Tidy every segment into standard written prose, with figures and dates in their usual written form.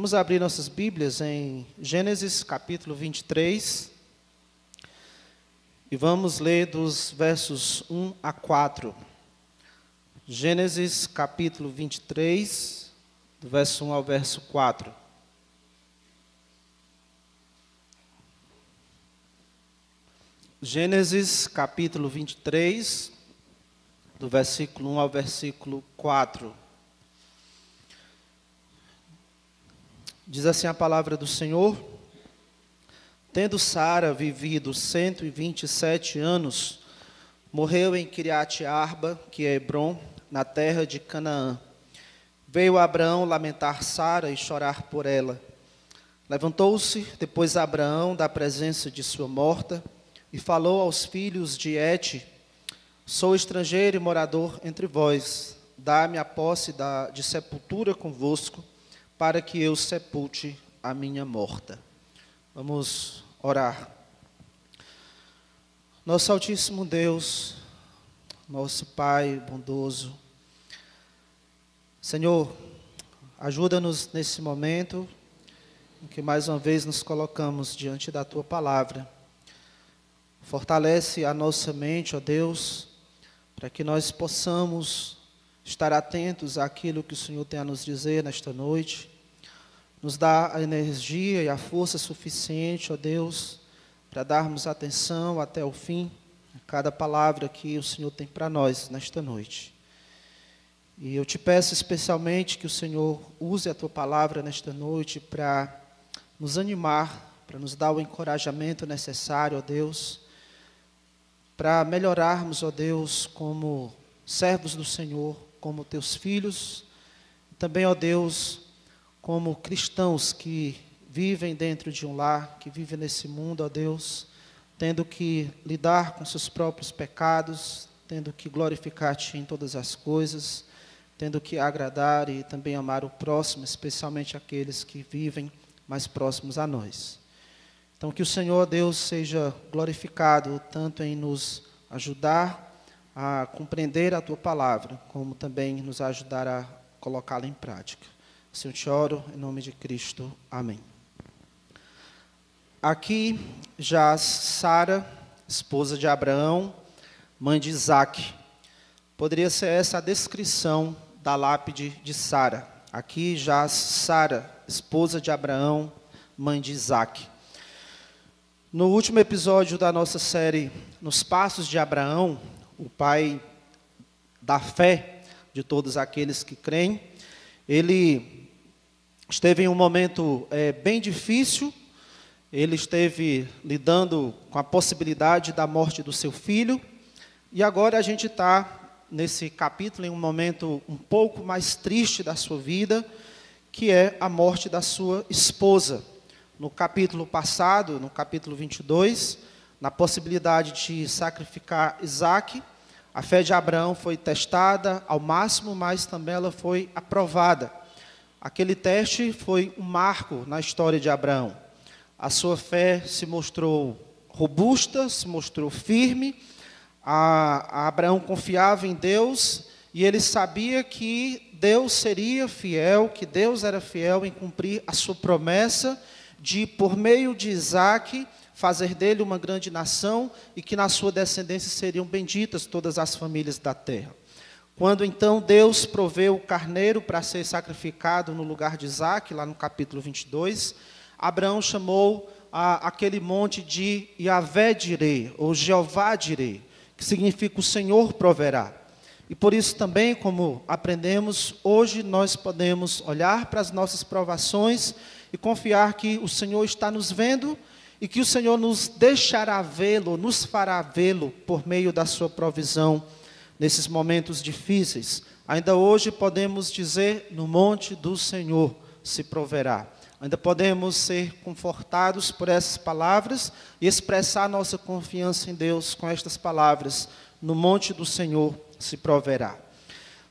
Vamos abrir nossas Bíblias em Gênesis capítulo 23 e vamos ler dos versos 1 a 4. Gênesis capítulo 23, do verso 1 ao verso 4. Gênesis capítulo 23, do versículo 1 ao versículo 4. Diz assim a palavra do Senhor: Tendo Sara vivido 127 anos, morreu em Quiriate-Arba, que é Hebrom, na terra de Canaã. Veio Abraão lamentar Sara e chorar por ela. Levantou-se depois Abraão da presença de sua morta e falou aos filhos de Hete: Sou estrangeiro e morador entre vós, dá-me a posse de sepultura convosco, para que eu sepulte a minha morta. Vamos orar. Nosso Altíssimo Deus, nosso Pai bondoso, Senhor, ajuda-nos nesse momento em que mais uma vez nos colocamos diante da Tua Palavra. Fortalece a nossa mente, ó Deus, para que nós possamos estar atentos àquilo que o Senhor tem a nos dizer nesta noite. Nos dá a energia e a força suficiente, ó Deus, para darmos atenção até o fim a cada palavra que o Senhor tem para nós nesta noite. E eu te peço especialmente que o Senhor use a Tua palavra nesta noite para nos animar, para nos dar o encorajamento necessário, ó Deus, para melhorarmos, ó Deus, como servos do Senhor, como Teus filhos, também, ó Deus, como cristãos que vivem dentro de um lar, que vivem nesse mundo, ó Deus, tendo que lidar com seus próprios pecados, tendo que glorificar-te em todas as coisas, tendo que agradar e também amar o próximo, especialmente aqueles que vivem mais próximos a nós. Então, que o Senhor, Deus, seja glorificado tanto em nos ajudar a compreender a Tua palavra, como também nos ajudar a colocá-la em prática. Assim eu te oro, em nome de Cristo. Amém. Aqui já Sara, esposa de Abraão, mãe de Isaque. Poderia ser essa a descrição da lápide de Sara. Aqui já Sara, esposa de Abraão, mãe de Isaque. No último episódio da nossa série Nos Passos de Abraão, o pai da fé de todos aqueles que creem, ele esteve em um momento bem difícil. Ele esteve lidando com a possibilidade da morte do seu filho. E agora a gente está nesse capítulo em um momento um pouco mais triste da sua vida, que é a morte da sua esposa. No capítulo passado, no capítulo 22, na possibilidade de sacrificar Isaque, a fé de Abraão foi testada ao máximo, mas também ela foi aprovada. Aquele teste foi um marco na história de Abraão. A sua fé se mostrou robusta, se mostrou firme. Abraão confiava em Deus e ele sabia que Deus seria fiel, que Deus era fiel em cumprir a sua promessa de, por meio de Isaque, fazer dele uma grande nação e que na sua descendência seriam benditas todas as famílias da terra. Quando então Deus proveu o carneiro para ser sacrificado no lugar de Isaque, lá no capítulo 22, Abraão chamou aquele monte de Yahvé-Jireh, ou Jeová-Jireh, que significa o Senhor proverá. E por isso também, como aprendemos, hoje nós podemos olhar para as nossas provações e confiar que o Senhor está nos vendo e que o Senhor nos deixará vê-lo, nos fará vê-lo por meio da sua provisão nesses momentos difíceis. Ainda hoje podemos dizer: no monte do Senhor se proverá. Ainda podemos ser confortados por essas palavras e expressar nossa confiança em Deus com estas palavras: no monte do Senhor se proverá.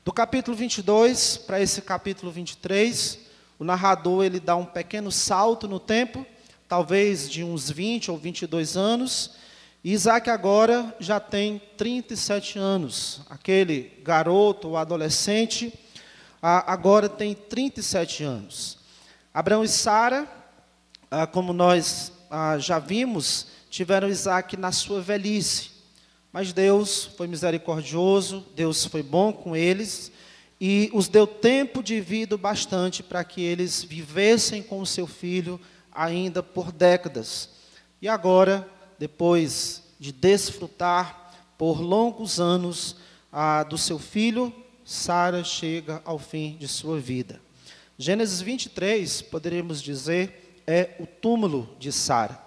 Do capítulo 22 para esse capítulo 23, o narrador ele dá um pequeno salto no tempo, talvez de uns 20 ou 22 anos, e Isaque agora já tem 37 anos. Aquele garoto ou adolescente agora tem 37 anos. Abraão e Sara, como nós já vimos, tiveram Isaque na sua velhice. Mas Deus foi misericordioso, Deus foi bom com eles e os deu tempo de vida bastante para que eles vivessem com o seu filho ainda por décadas. E agora, depois de desfrutar por longos anos do seu filho, Sara chega ao fim de sua vida. Gênesis 23, poderíamos dizer, é o túmulo de Sara.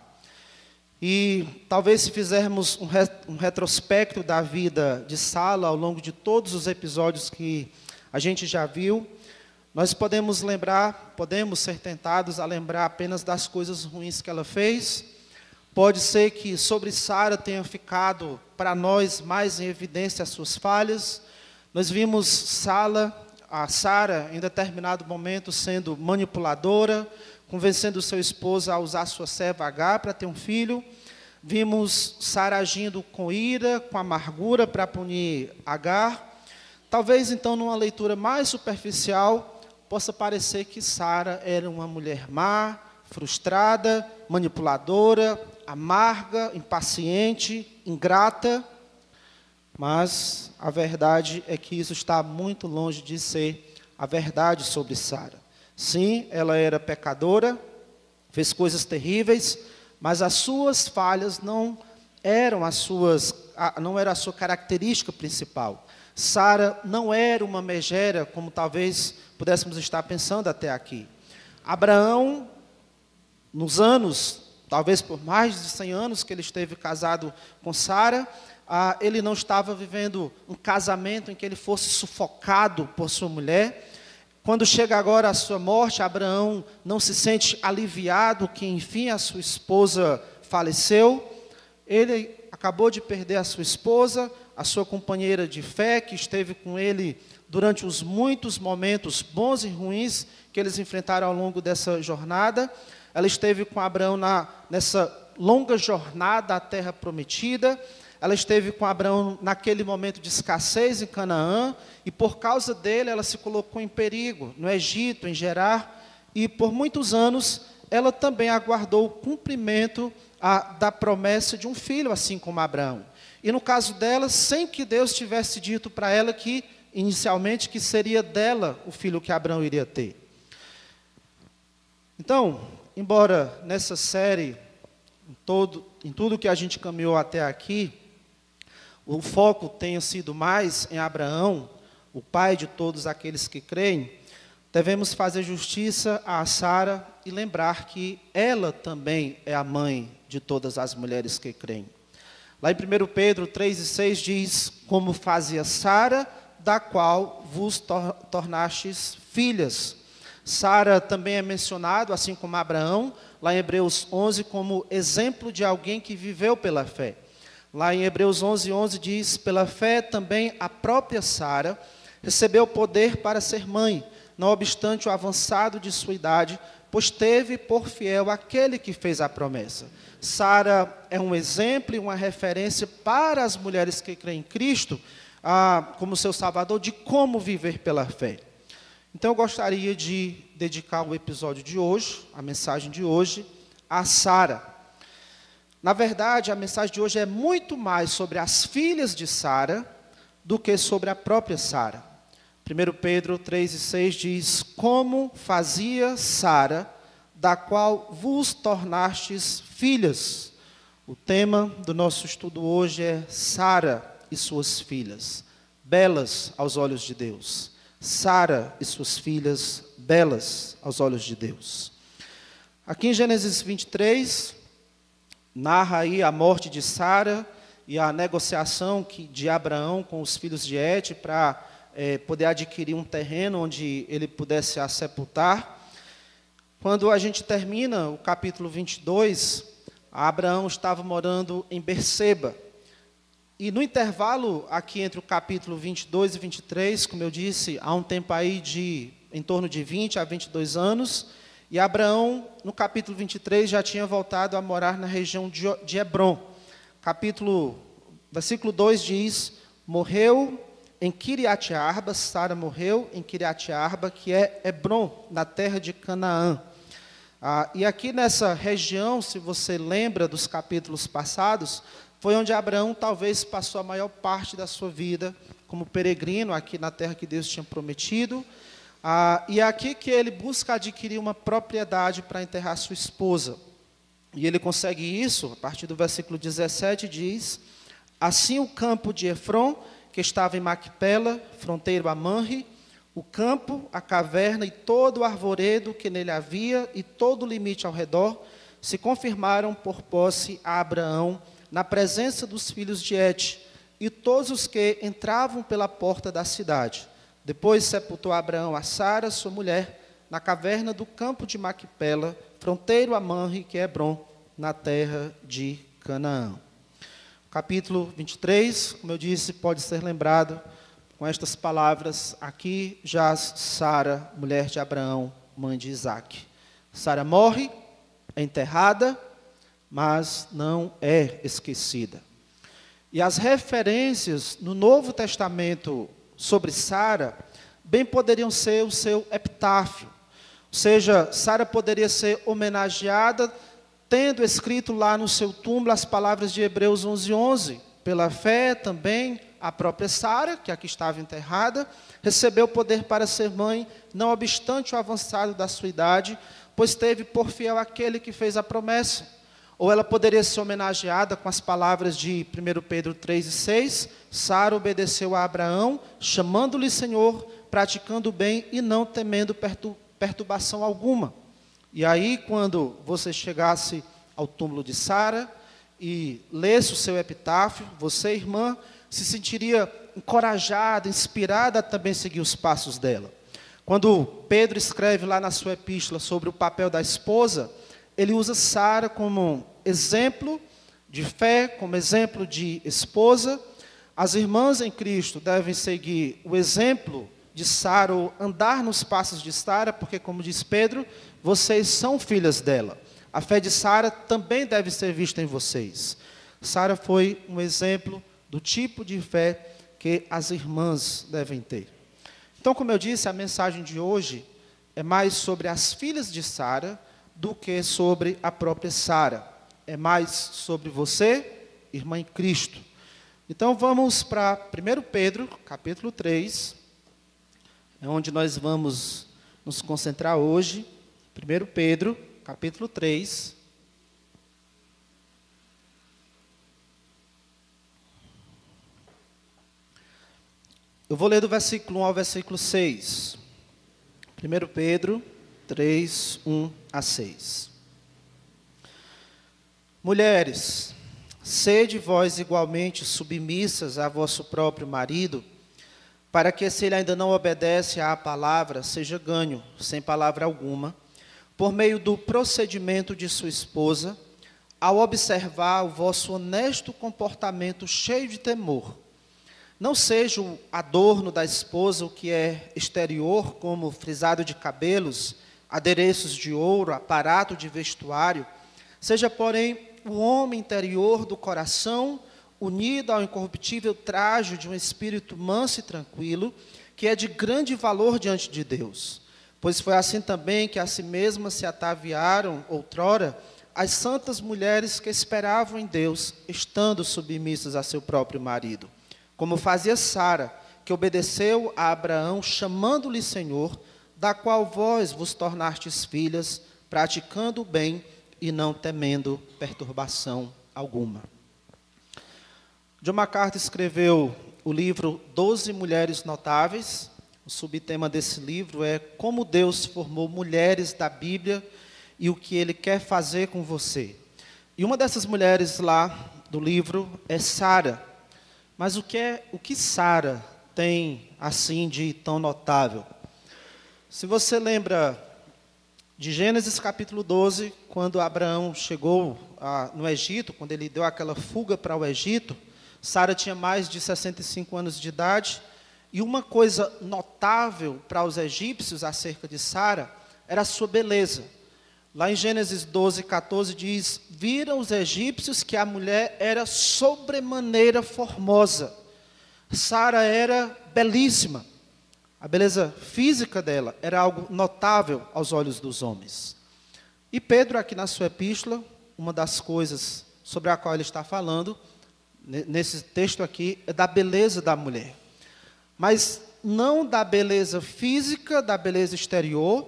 E talvez se fizermos um retrospecto da vida de Sara ao longo de todos os episódios que a gente já viu, nós podemos ser tentados a lembrar apenas das coisas ruins que ela fez. Pode ser que sobre Sara tenha ficado para nós mais em evidência as suas falhas. Nós vimos Sara em determinado momento sendo manipuladora, convencendo seu esposo a usar sua serva Agar para ter um filho. Vimos Sara agindo com ira, com amargura para punir Agar. Talvez então numa leitura mais superficial possa parecer que Sara era uma mulher má, frustrada, manipuladora, amarga, impaciente, ingrata. Mas a verdade é que isso está muito longe de ser a verdade sobre Sara. Sim, ela era pecadora, fez coisas terríveis, mas as suas falhas não era a sua característica principal. Sara não era uma megera, como talvez pudéssemos estar pensando até aqui. Abraão, nos anos, talvez por mais de 100 anos que ele esteve casado com Sara, ele não estava vivendo um casamento em que ele fosse sufocado por sua mulher. Quando chega agora a sua morte, Abraão não se sente aliviado que, enfim, a sua esposa faleceu. Ele acabou de perder a sua esposa, a sua companheira de fé, que esteve com ele durante os muitos momentos bons e ruins que eles enfrentaram ao longo dessa jornada. Ela esteve com Abraão nessa longa jornada à terra prometida. Ela esteve com Abraão naquele momento de escassez em Canaã, e por causa dele ela se colocou em perigo no Egito, em Gerar, e por muitos anos ela também aguardou o cumprimento da promessa de um filho, assim como Abraão. E no caso dela, sem que Deus tivesse dito para ela que, inicialmente, que seria dela o filho que Abraão iria ter. Então, embora nessa série, em tudo que a gente caminhou até aqui, o foco tenha sido mais em Abraão, o pai de todos aqueles que creem, devemos fazer justiça a Sara e lembrar que ela também é a mãe de todas as mulheres que creem. Lá em 1 Pedro 3,6 diz: como fazia Sara, da qual vos tornastes filhas. Sara também é mencionado, assim como Abraão, lá em Hebreus 11, como exemplo de alguém que viveu pela fé. Lá em Hebreus 11:11 diz: pela fé também a própria Sara recebeu poder para ser mãe, não obstante o avançado de sua idade, pois teve por fiel aquele que fez a promessa. Sara é um exemplo e uma referência para as mulheres que creem em Cristo, como seu Salvador, de como viver pela fé. Então eu gostaria de dedicar o episódio de hoje, a mensagem de hoje, a Sara. Na verdade, a mensagem de hoje é muito mais sobre as filhas de Sara do que sobre a própria Sara. 1 Pedro 3,6 diz: como fazia Sara, da qual vos tornastes filhas. O tema do nosso estudo hoje é Sara e suas filhas, belas aos olhos de Deus. Sara e suas filhas, belas aos olhos de Deus. Aqui em Gênesis 23, narra aí a morte de Sara e a negociação de Abraão com os filhos de Et para poder adquirir um terreno onde ele pudesse a sepultar. Quando a gente termina o capítulo 22, Abraão estava morando em Berseba. E no intervalo aqui entre o capítulo 22 e 23, como eu disse, há um tempo aí em torno de 20 a 22 anos, e Abraão, no capítulo 23, já tinha voltado a morar na região de Hebrom. Versículo 2 diz: morreu em Quiriate-Arba, Sara morreu em Quiriate-Arba, que é Hebrom, na terra de Canaã. E aqui nessa região, se você lembra dos capítulos passados, foi onde Abraão talvez passou a maior parte da sua vida como peregrino aqui na terra que Deus tinha prometido. E é aqui que ele busca adquirir uma propriedade para enterrar sua esposa. E ele consegue isso, a partir do versículo 17 diz: assim o campo de Efron, que estava em Macpela, fronteiro a Manre, o campo, a caverna e todo o arvoredo que nele havia e todo o limite ao redor, se confirmaram por posse a Abraão na presença dos filhos de Et e todos os que entravam pela porta da cidade. Depois sepultou Abraão a Sara, sua mulher, na caverna do campo de Macpela, fronteiro a Manre, que é Hebron, na terra de Canaã. Capítulo 23, como eu disse, pode ser lembrado com estas palavras: aqui jaz Sara, mulher de Abraão, mãe de Isaque. Sara morre, é enterrada, mas não é esquecida. E as referências no Novo Testamento sobre Sara, bem poderiam ser o seu epitáfio. Ou seja, Sara poderia ser homenageada, tendo escrito lá no seu túmulo as palavras de Hebreus 11:11. Pela fé também, a própria Sara, que aqui estava enterrada, recebeu poder para ser mãe, não obstante o avançado da sua idade, pois teve por fiel aquele que fez a promessa. Ou ela poderia ser homenageada com as palavras de 1 Pedro 3:6, Sara obedeceu a Abraão, chamando-lhe Senhor, praticando o bem e não temendo perturbação alguma. E aí, quando você chegasse ao túmulo de Sara e lesse o seu epitáfio, você, irmã, se sentiria encorajada, inspirada a também seguir os passos dela. Quando Pedro escreve lá na sua epístola sobre o papel da esposa, ele usa Sara como exemplo de fé, como exemplo de esposa. As irmãs em Cristo devem seguir o exemplo de Sara, ou andar nos passos de Sara, porque, como diz Pedro, vocês são filhas dela. A fé de Sara também deve ser vista em vocês. Sara foi um exemplo do tipo de fé que as irmãs devem ter. Então, como eu disse, a mensagem de hoje é mais sobre as filhas de Sara do que sobre a própria Sara. É mais sobre você, irmã em Cristo. Então, vamos para 1 Pedro, capítulo 3, é onde nós vamos nos concentrar hoje. 1 Pedro, capítulo 3. Eu vou ler do versículo 1 ao versículo 6. 1 Pedro 3, 1 a 6. Mulheres, sede vós igualmente submissas a vosso próprio marido, para que, se ele ainda não obedece à palavra, seja ganho, sem palavra alguma, por meio do procedimento de sua esposa, ao observar o vosso honesto comportamento cheio de temor. Não seja o adorno da esposa o que é exterior, como frisado de cabelos, adereços de ouro, aparato de vestuário. Seja, porém, o homem interior do coração, unido ao incorruptível trajo de um espírito manso e tranquilo, que é de grande valor diante de Deus. Pois foi assim também que a si mesmas se ataviaram outrora as santas mulheres que esperavam em Deus, estando submissas a seu próprio marido. Como fazia Sara, que obedeceu a Abraão, chamando-lhe Senhor, da qual vós vos tornastes filhas, praticando o bem e não temendo perturbação alguma. John MacArthur escreveu o livro 12 Mulheres Notáveis. O subtema desse livro é Como Deus Formou Mulheres da Bíblia e o que Ele quer fazer com você. E uma dessas mulheres lá do livro é Sara. Mas o que Sara tem assim de tão notável? Se você lembra de Gênesis capítulo 12, quando Abraão chegou no Egito, quando ele deu aquela fuga para o Egito, Sara tinha mais de 65 anos de idade, e uma coisa notável para os egípcios acerca de Sara era a sua beleza. Lá em Gênesis 12, 14 diz: viram os egípcios que a mulher era sobremaneira formosa. Sara era belíssima. A beleza física dela era algo notável aos olhos dos homens. E Pedro, aqui na sua epístola, uma das coisas sobre a qual ele está falando, nesse texto aqui, é da beleza da mulher. Mas não da beleza física, da beleza exterior.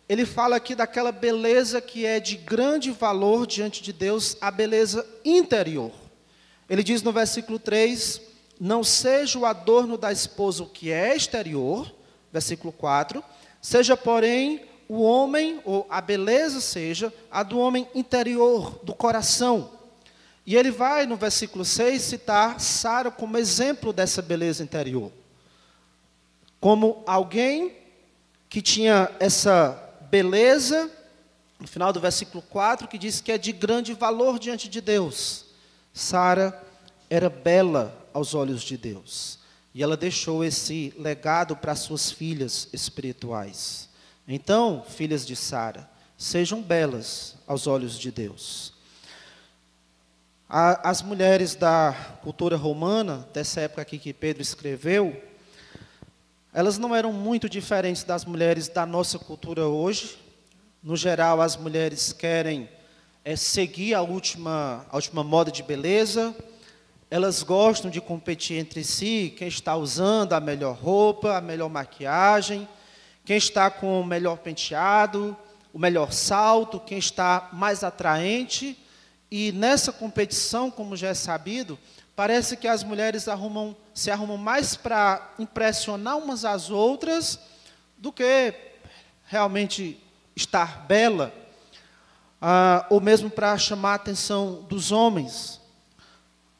Ele fala aqui daquela beleza que é de grande valor diante de Deus, a beleza interior. Ele diz no versículo 3, não seja o adorno da esposa o que é exterior, versículo 4, seja, porém, o homem, ou a beleza seja, a do homem interior, do coração. E ele vai, no versículo 6, citar Sara como exemplo dessa beleza interior. Como alguém que tinha essa beleza, no final do versículo 4, que diz que é de grande valor diante de Deus. Sara era bela aos olhos de Deus. E ela deixou esse legado para suas filhas espirituais. Então, filhas de Sara, sejam belas aos olhos de Deus. As mulheres da cultura romana, dessa época aqui que Pedro escreveu, elas não eram muito diferentes das mulheres da nossa cultura hoje. No geral, as mulheres querem seguir a última moda de beleza. Elas gostam de competir entre si, quem está usando a melhor roupa, a melhor maquiagem, quem está com o melhor penteado, o melhor salto, quem está mais atraente. E nessa competição, como já é sabido, parece que as mulheres se arrumam mais para impressionar umas às outras do que realmente estar bela, ou mesmo para chamar a atenção dos homens.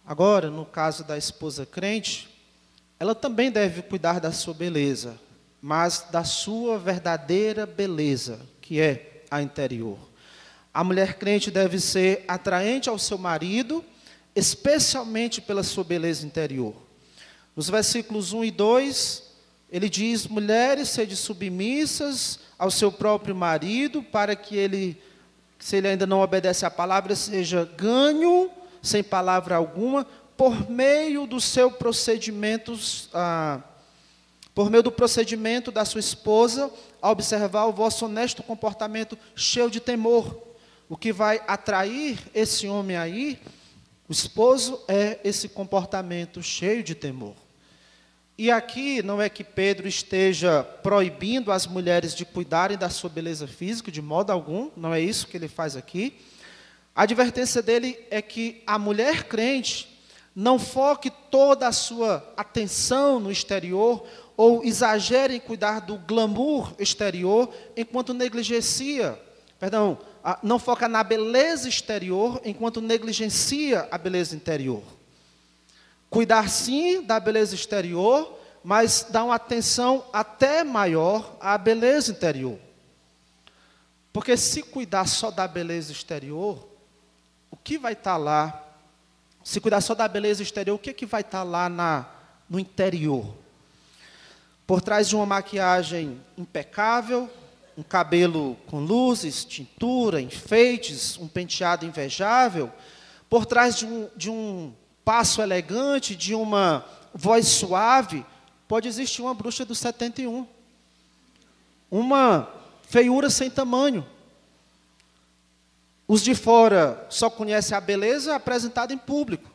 Agora, no caso da esposa crente, ela também deve cuidar da sua beleza, mas da sua verdadeira beleza, que é a interior. A mulher crente deve ser atraente ao seu marido, especialmente pela sua beleza interior. Nos versículos 1 e 2, ele diz, mulheres, sede submissas ao seu próprio marido, para que ele, se ele ainda não obedece à palavra, seja ganho, sem palavra alguma, por meio do seu procedimento, por meio do procedimento da sua esposa, a observar o vosso honesto comportamento cheio de temor. O que vai atrair esse homem aí, o esposo, é esse comportamento cheio de temor. E aqui não é que Pedro esteja proibindo as mulheres de cuidarem da sua beleza física, de modo algum, não é isso que ele faz aqui. A advertência dele é que a mulher crente não foque toda a sua atenção no exterior, ou exagere em cuidar do glamour exterior, enquanto não foca na beleza exterior, enquanto negligencia a beleza interior. Cuidar sim da beleza exterior, mas dar uma atenção até maior à beleza interior. Porque se cuidar só da beleza exterior, o que vai estar lá? Se cuidar só da beleza exterior, o que vai estar lá no interior? Por trás de uma maquiagem impecável, um cabelo com luzes, tintura, enfeites, um penteado invejável, por trás de um passo elegante, de uma voz suave, pode existir uma bruxa do 71. Uma feiura sem tamanho. Os de fora só conhecem a beleza apresentada em público,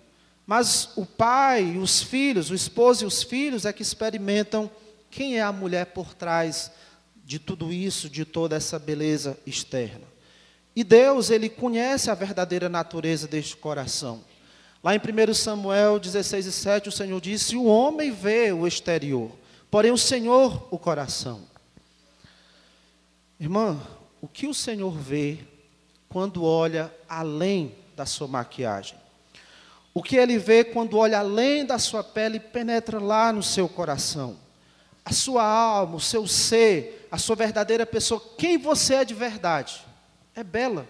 mas o pai, os filhos, o esposo e os filhos é que experimentam quem é a mulher por trás de tudo isso, de toda essa beleza externa. E Deus, Ele conhece a verdadeira natureza deste coração. Lá em 1 Samuel 16 e 7, o Senhor disse, o homem vê o exterior, porém o Senhor o coração. Irmã, o que o Senhor vê quando olha além da sua maquiagem? O que Ele vê quando olha além da sua pele e penetra lá no seu coração? A sua alma, o seu ser, a sua verdadeira pessoa, quem você é de verdade? É bela.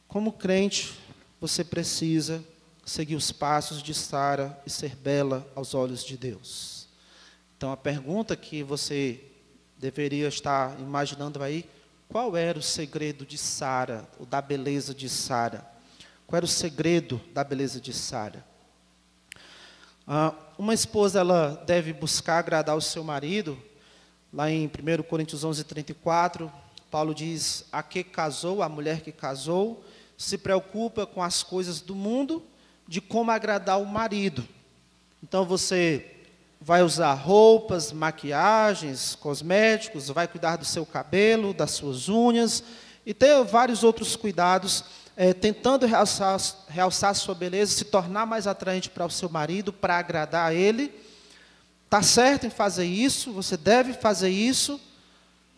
Como crente, você precisa seguir os passos de Sara e ser bela aos olhos de Deus. Então, a pergunta que você deveria estar imaginando aí, qual era o segredo de Sara, ou da beleza de Sara? Qual era o segredo da beleza de Sara? Uma esposa, ela deve buscar agradar o seu marido. Lá em 1 Coríntios 11, 34, Paulo diz: a que casou, a mulher que casou, se preocupa com as coisas do mundo, de como agradar o marido. Então você vai usar roupas, maquiagens, cosméticos, vai cuidar do seu cabelo, das suas unhas, e ter vários outros cuidados, tentando realçar a sua beleza, se tornar mais atraente para o seu marido, para agradar a ele. Está certo em fazer isso, você deve fazer isso,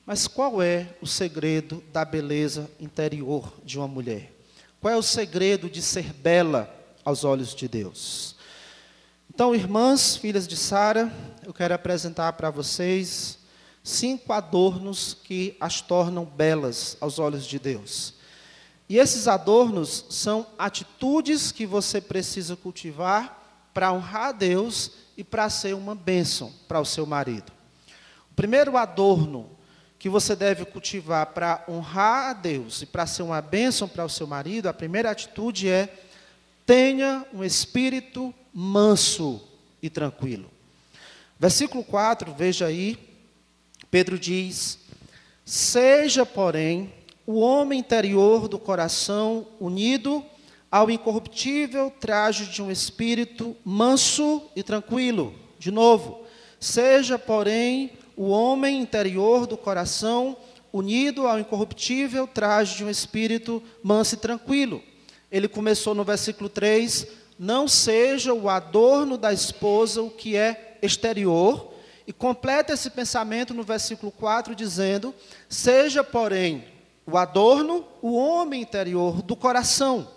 mas qual é o segredo da beleza interior de uma mulher? Qual é o segredo de ser bela aos olhos de Deus? Então, irmãs, filhas de Sara, eu quero apresentar para vocês 5 adornos que as tornam belas aos olhos de Deus. E esses adornos são atitudes que você precisa cultivar para honrar a Deus e para ser uma bênção para o seu marido. O primeiro adorno que você deve cultivar para honrar a Deus e para ser uma bênção para o seu marido, a primeira atitude é: tenha um espírito manso e tranquilo. Versículo 4, veja aí, Pedro diz: seja, porém, o homem interior do coração unido ao incorruptível traje de um espírito manso e tranquilo. De novo, seja, porém, o homem interior do coração unido ao incorruptível traje de um espírito manso e tranquilo. Ele começou no versículo 3, não seja o adorno da esposa o que é exterior, e completa esse pensamento no versículo 4, dizendo, seja, porém, o adorno, o homem interior do coração.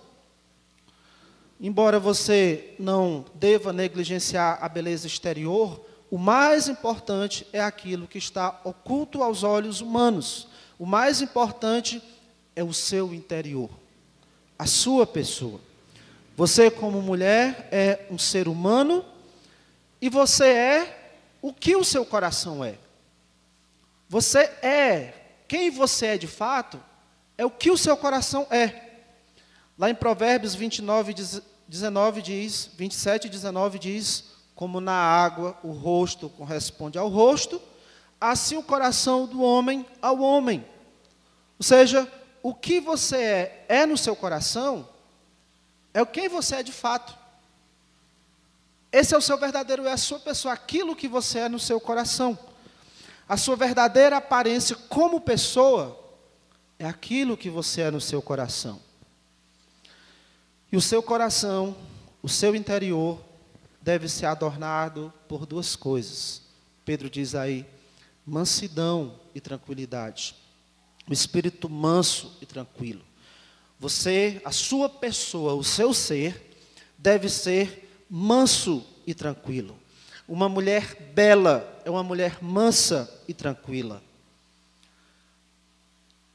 Embora você não deva negligenciar a beleza exterior, o mais importante é aquilo que está oculto aos olhos humanos. O mais importante é o seu interior, a sua pessoa. Você, como mulher, é um ser humano e você é o que o seu coração é. Você é, quem você é de fato, é o que o seu coração é. Lá em Provérbios 19 diz, 27 e 19 diz, como na água o rosto corresponde ao rosto, assim o coração do homem ao homem. Ou seja, o que você é no seu coração, é o quem você é de fato. Esse é o seu verdadeiro, é a sua pessoa, aquilo que você é no seu coração. A sua verdadeira aparência como pessoa é aquilo que você é no seu coração. E o seu coração, o seu interior, deve ser adornado por 2 coisas. Pedro diz aí, mansidão e tranquilidade. O espírito manso e tranquilo. Você, a sua pessoa, o seu ser, deve ser manso e tranquilo. Uma mulher bela é uma mulher mansa e tranquila.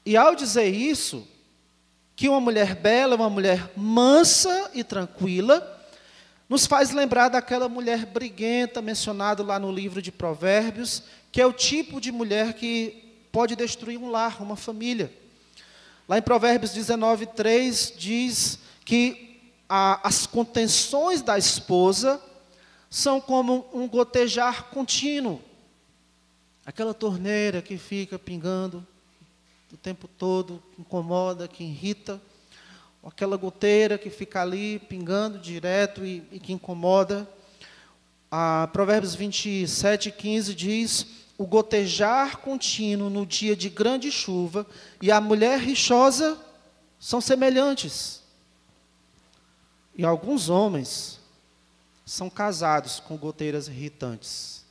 E ao dizer isso, que uma mulher bela é uma mulher mansa e tranquila, nos faz lembrar daquela mulher briguenta mencionada lá no livro de Provérbios, que é o tipo de mulher que pode destruir um lar, uma família. Lá em Provérbios 19:3 diz que as contenções da esposa são como um gotejar contínuo. Aquela torneira que fica pingando o tempo todo, que incomoda, que irrita. Ou aquela goteira que fica ali pingando direto e que incomoda. Provérbios 27:15 diz, o gotejar contínuo no dia de grande chuva e a mulher rixosa são semelhantes. E alguns homens são casados com goteiras irritantes.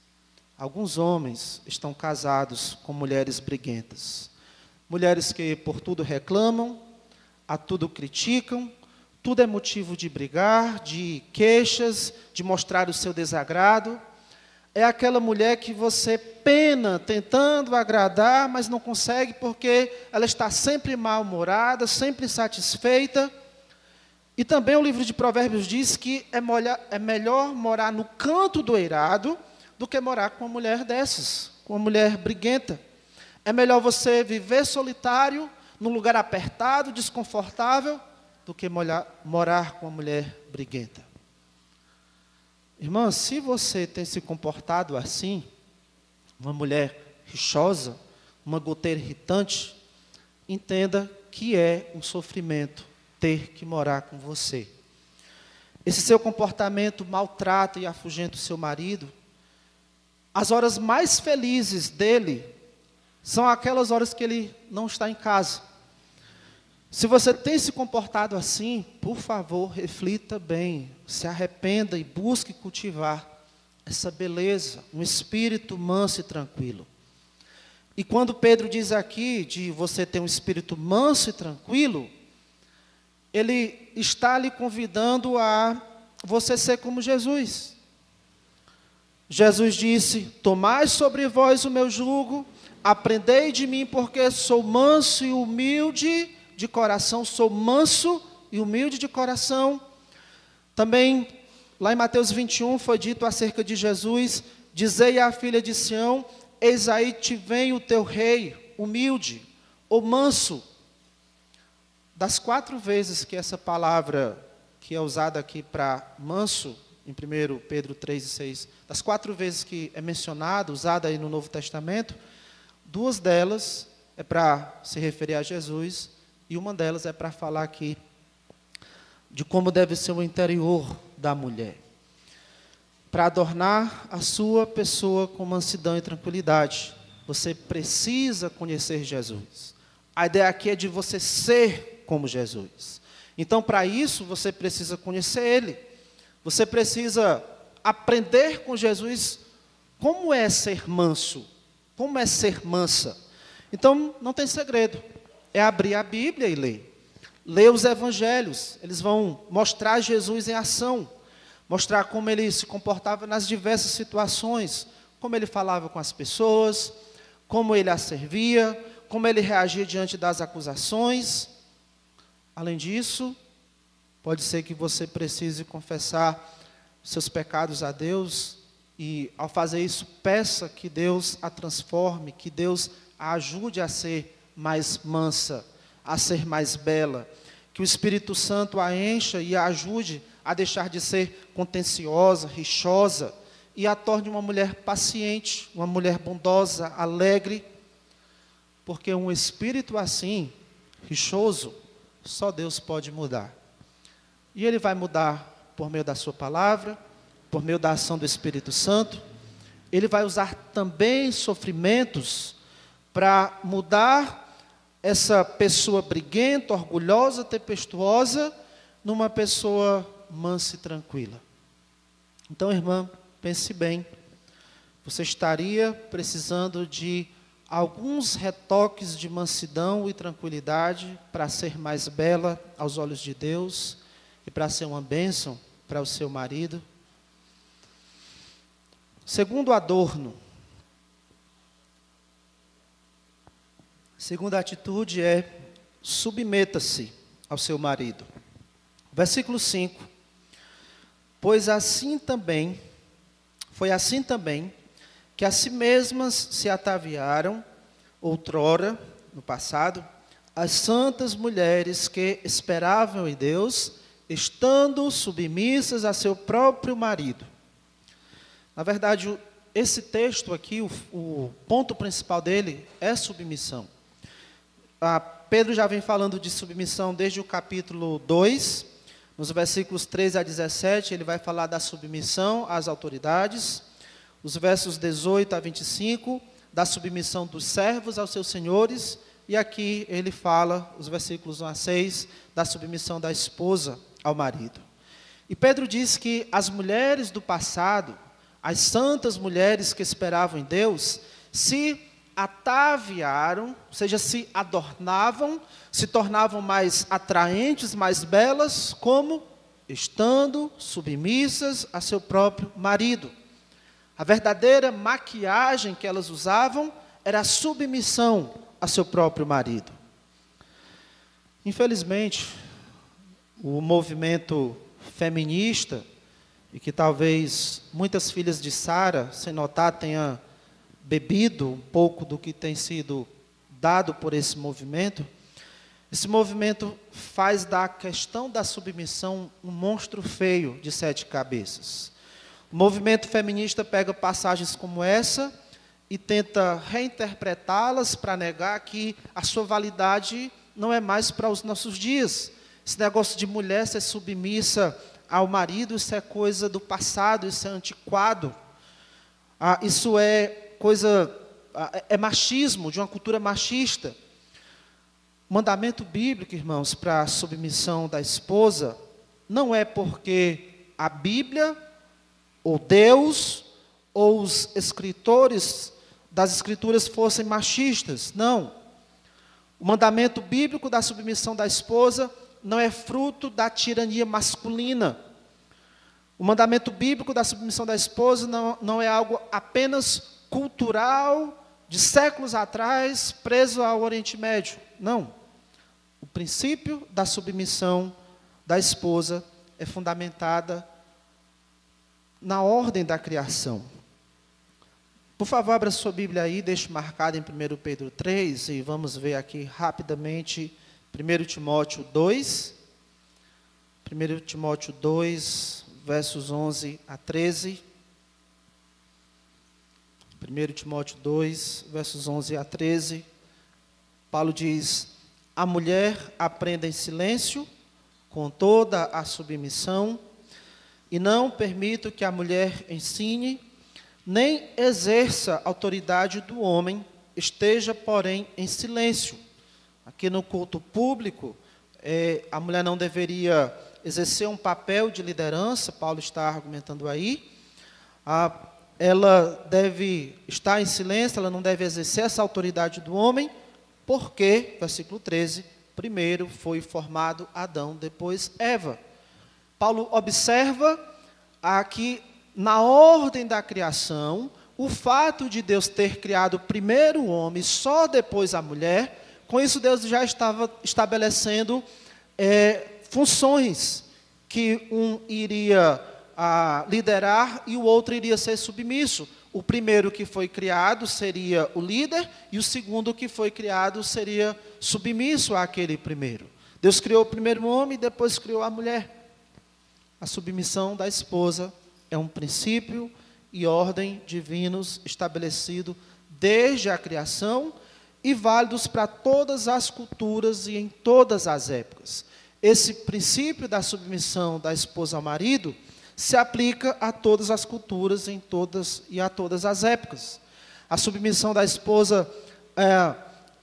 Alguns homens estão casados com mulheres briguentas. Mulheres que por tudo reclamam, a tudo criticam, tudo é motivo de brigar, de queixas, de mostrar o seu desagrado. É aquela mulher que você pena tentando agradar, mas não consegue porque ela está sempre mal-humorada, sempre insatisfeita. E também o livro de Provérbios diz que é melhor morar no canto do eirado do que morar com uma mulher dessas, com uma mulher briguenta. É melhor você viver solitário, num lugar apertado, desconfortável, do que morar com uma mulher briguenta. Irmã, se você tem se comportado assim, uma mulher rixosa, uma goteira irritante, entenda que é um sofrimento ter que morar com você. Esse seu comportamento maltrata e afugenta o seu marido. As horas mais felizes dele são aquelas horas que ele não está em casa. Se você tem se comportado assim, por favor, reflita bem, se arrependa e busque cultivar essa beleza, um espírito manso e tranquilo. E quando Pedro diz aqui de você ter um espírito manso e tranquilo, ele está lhe convidando a você ser como Jesus. Jesus disse: tomai sobre vós o meu jugo, aprendei de mim, porque sou manso e humilde de coração, sou manso e humilde de coração. Também, lá em Mateus 21, foi dito acerca de Jesus: dizei à filha de Sião, eis aí te vem o teu rei, humilde, ou manso. Das 4 vezes que essa palavra, que é usada aqui para manso, em 1 Pedro 3:6, das 4 vezes que é mencionada, usada aí no Novo Testamento, 2 delas é para se referir a Jesus, e uma delas é para falar aqui de como deve ser o interior da mulher, para adornar a sua pessoa com mansidão e tranquilidade. Você precisa conhecer Jesus. A ideia aqui é de você ser como Jesus. Então, para isso, você precisa conhecer Ele. Você precisa aprender com Jesus como é ser manso, como é ser mansa. Então, não tem segredo. É abrir a Bíblia e ler. Ler os evangelhos. Eles vão mostrar Jesus em ação. Mostrar como ele se comportava nas diversas situações. Como ele falava com as pessoas. Como ele as servia. Como ele reagia diante das acusações. Além disso, pode ser que você precise confessar seus pecados a Deus. E, ao fazer isso, peça que Deus a transforme. Que Deus a ajude a ser mais mansa, a ser mais bela, que o Espírito Santo a encha e a ajude a deixar de ser contenciosa, rixosa, e a torne uma mulher paciente, uma mulher bondosa, alegre, porque um espírito assim, rixoso, só Deus pode mudar. E Ele vai mudar por meio da sua palavra, por meio da ação do Espírito Santo. Ele vai usar também sofrimentos para mudar essa pessoa briguenta, orgulhosa, tempestuosa, numa pessoa mansa e tranquila. Então, irmã, pense bem. Você estaria precisando de alguns retoques de mansidão e tranquilidade para ser mais bela aos olhos de Deus e para ser uma bênção para o seu marido. Segundo adorno, segunda atitude é: submeta-se ao seu marido. Versículo 5. Pois assim também, foi assim também, que a si mesmas se ataviaram, outrora, no passado, as santas mulheres que esperavam em Deus, estando submissas a seu próprio marido. Na verdade, esse texto aqui, o ponto principal dele é submissão. Pedro já vem falando de submissão desde o capítulo 2, nos versículos 13 a 17, ele vai falar da submissão às autoridades, os versos 18 a 25, da submissão dos servos aos seus senhores, e aqui ele fala, os versículos 1 a 6, da submissão da esposa ao marido. E Pedro diz que as mulheres do passado, as santas mulheres que esperavam em Deus, se ataviaram, ou seja, se adornavam, se tornavam mais atraentes, mais belas, como estando submissas a seu próprio marido. A verdadeira maquiagem que elas usavam era a submissão a seu próprio marido. Infelizmente, o movimento feminista, e que talvez muitas filhas de Sara, sem notar, tenha bebido um pouco do que tem sido dado por esse movimento faz da questão da submissão um monstro feio de 7 cabeças. O movimento feminista pega passagens como essa e tenta reinterpretá-las para negar que a sua validade não é mais para os nossos dias. Esse negócio de mulher ser submissa ao marido, isso é coisa do passado, isso é antiquado. Isso é coisa, é machismo, de uma cultura machista. O mandamento bíblico, irmãos, para a submissão da esposa, não é porque a Bíblia, ou Deus, ou os escritores das Escrituras fossem machistas. Não. O mandamento bíblico da submissão da esposa não é fruto da tirania masculina. O mandamento bíblico da submissão da esposa não é algo apenas cultural, de séculos atrás, preso ao Oriente Médio. Não. O princípio da submissão da esposa é fundamentada na ordem da criação. Por favor, abra sua Bíblia aí, deixe marcado em 1 Pedro 3, e vamos ver aqui rapidamente 1 Timóteo 2. 1 Timóteo 2, versos 11 a 13. 1 Timóteo 2, versos 11 a 13. Paulo diz: a mulher aprenda em silêncio, com toda a submissão, e não permito que a mulher ensine, nem exerça a autoridade do homem, esteja, porém, em silêncio. Aqui no culto público, a mulher não deveria exercer um papel de liderança, Paulo está argumentando aí. Ela deve estar em silêncio, ela não deve exercer essa autoridade do homem, porque, versículo 13, primeiro foi formado Adão, depois Eva. Paulo observa aqui, na ordem da criação, o fato de Deus ter criado primeiro o homem, só depois a mulher. Com isso, Deus já estava estabelecendo funções que um iria liderar e o outro iria ser submisso. O primeiro que foi criado seria o líder e o segundo que foi criado seria submisso àquele primeiro. Deus criou o primeiro homem e depois criou a mulher. A submissão da esposa é um princípio e ordem divinos estabelecido desde a criação e válidos para todas as culturas e em todas as épocas. Esse princípio da submissão da esposa ao marido se aplica a todas as culturas em todas e a todas as épocas. A submissão da esposa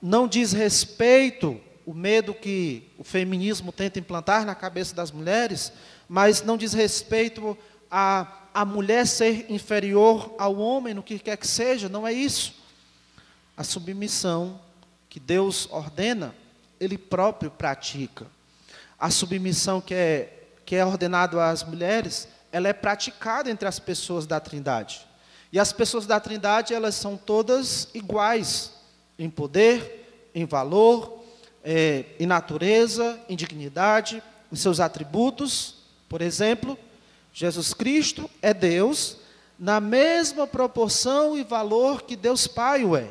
não diz respeito, o medo que o feminismo tenta implantar na cabeça das mulheres, mas não diz respeito a mulher ser inferior ao homem, no que quer que seja, não é isso. A submissão que Deus ordena, Ele próprio pratica. A submissão que é ordenado às mulheres, ela é praticada entre as pessoas da Trindade. E as pessoas da Trindade, elas são todas iguais, em poder, em valor, em natureza, em dignidade, em seus atributos. Por exemplo, Jesus Cristo é Deus na mesma proporção e valor que Deus Pai o é.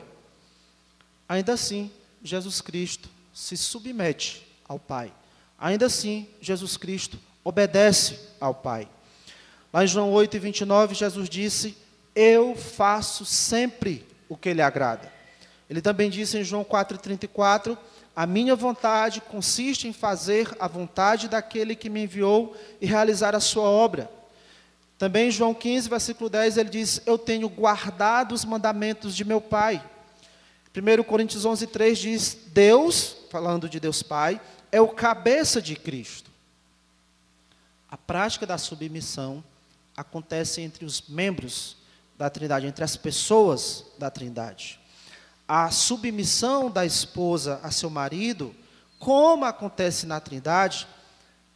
Ainda assim, Jesus Cristo se submete ao Pai. Ainda assim, Jesus Cristo obedece ao Pai. Lá em João 8:29, Jesus disse: eu faço sempre o que lhe agrada. Ele também disse em João 4:34, a minha vontade consiste em fazer a vontade daquele que me enviou e realizar a sua obra. Também em João 15, versículo 10, ele diz: eu tenho guardado os mandamentos de meu Pai. 1 Coríntios 11:3 diz: Deus, falando de Deus Pai, é o cabeça de Cristo. A prática da submissão acontece entre os membros da Trindade, entre as pessoas da Trindade. A submissão da esposa a seu marido, como acontece na Trindade,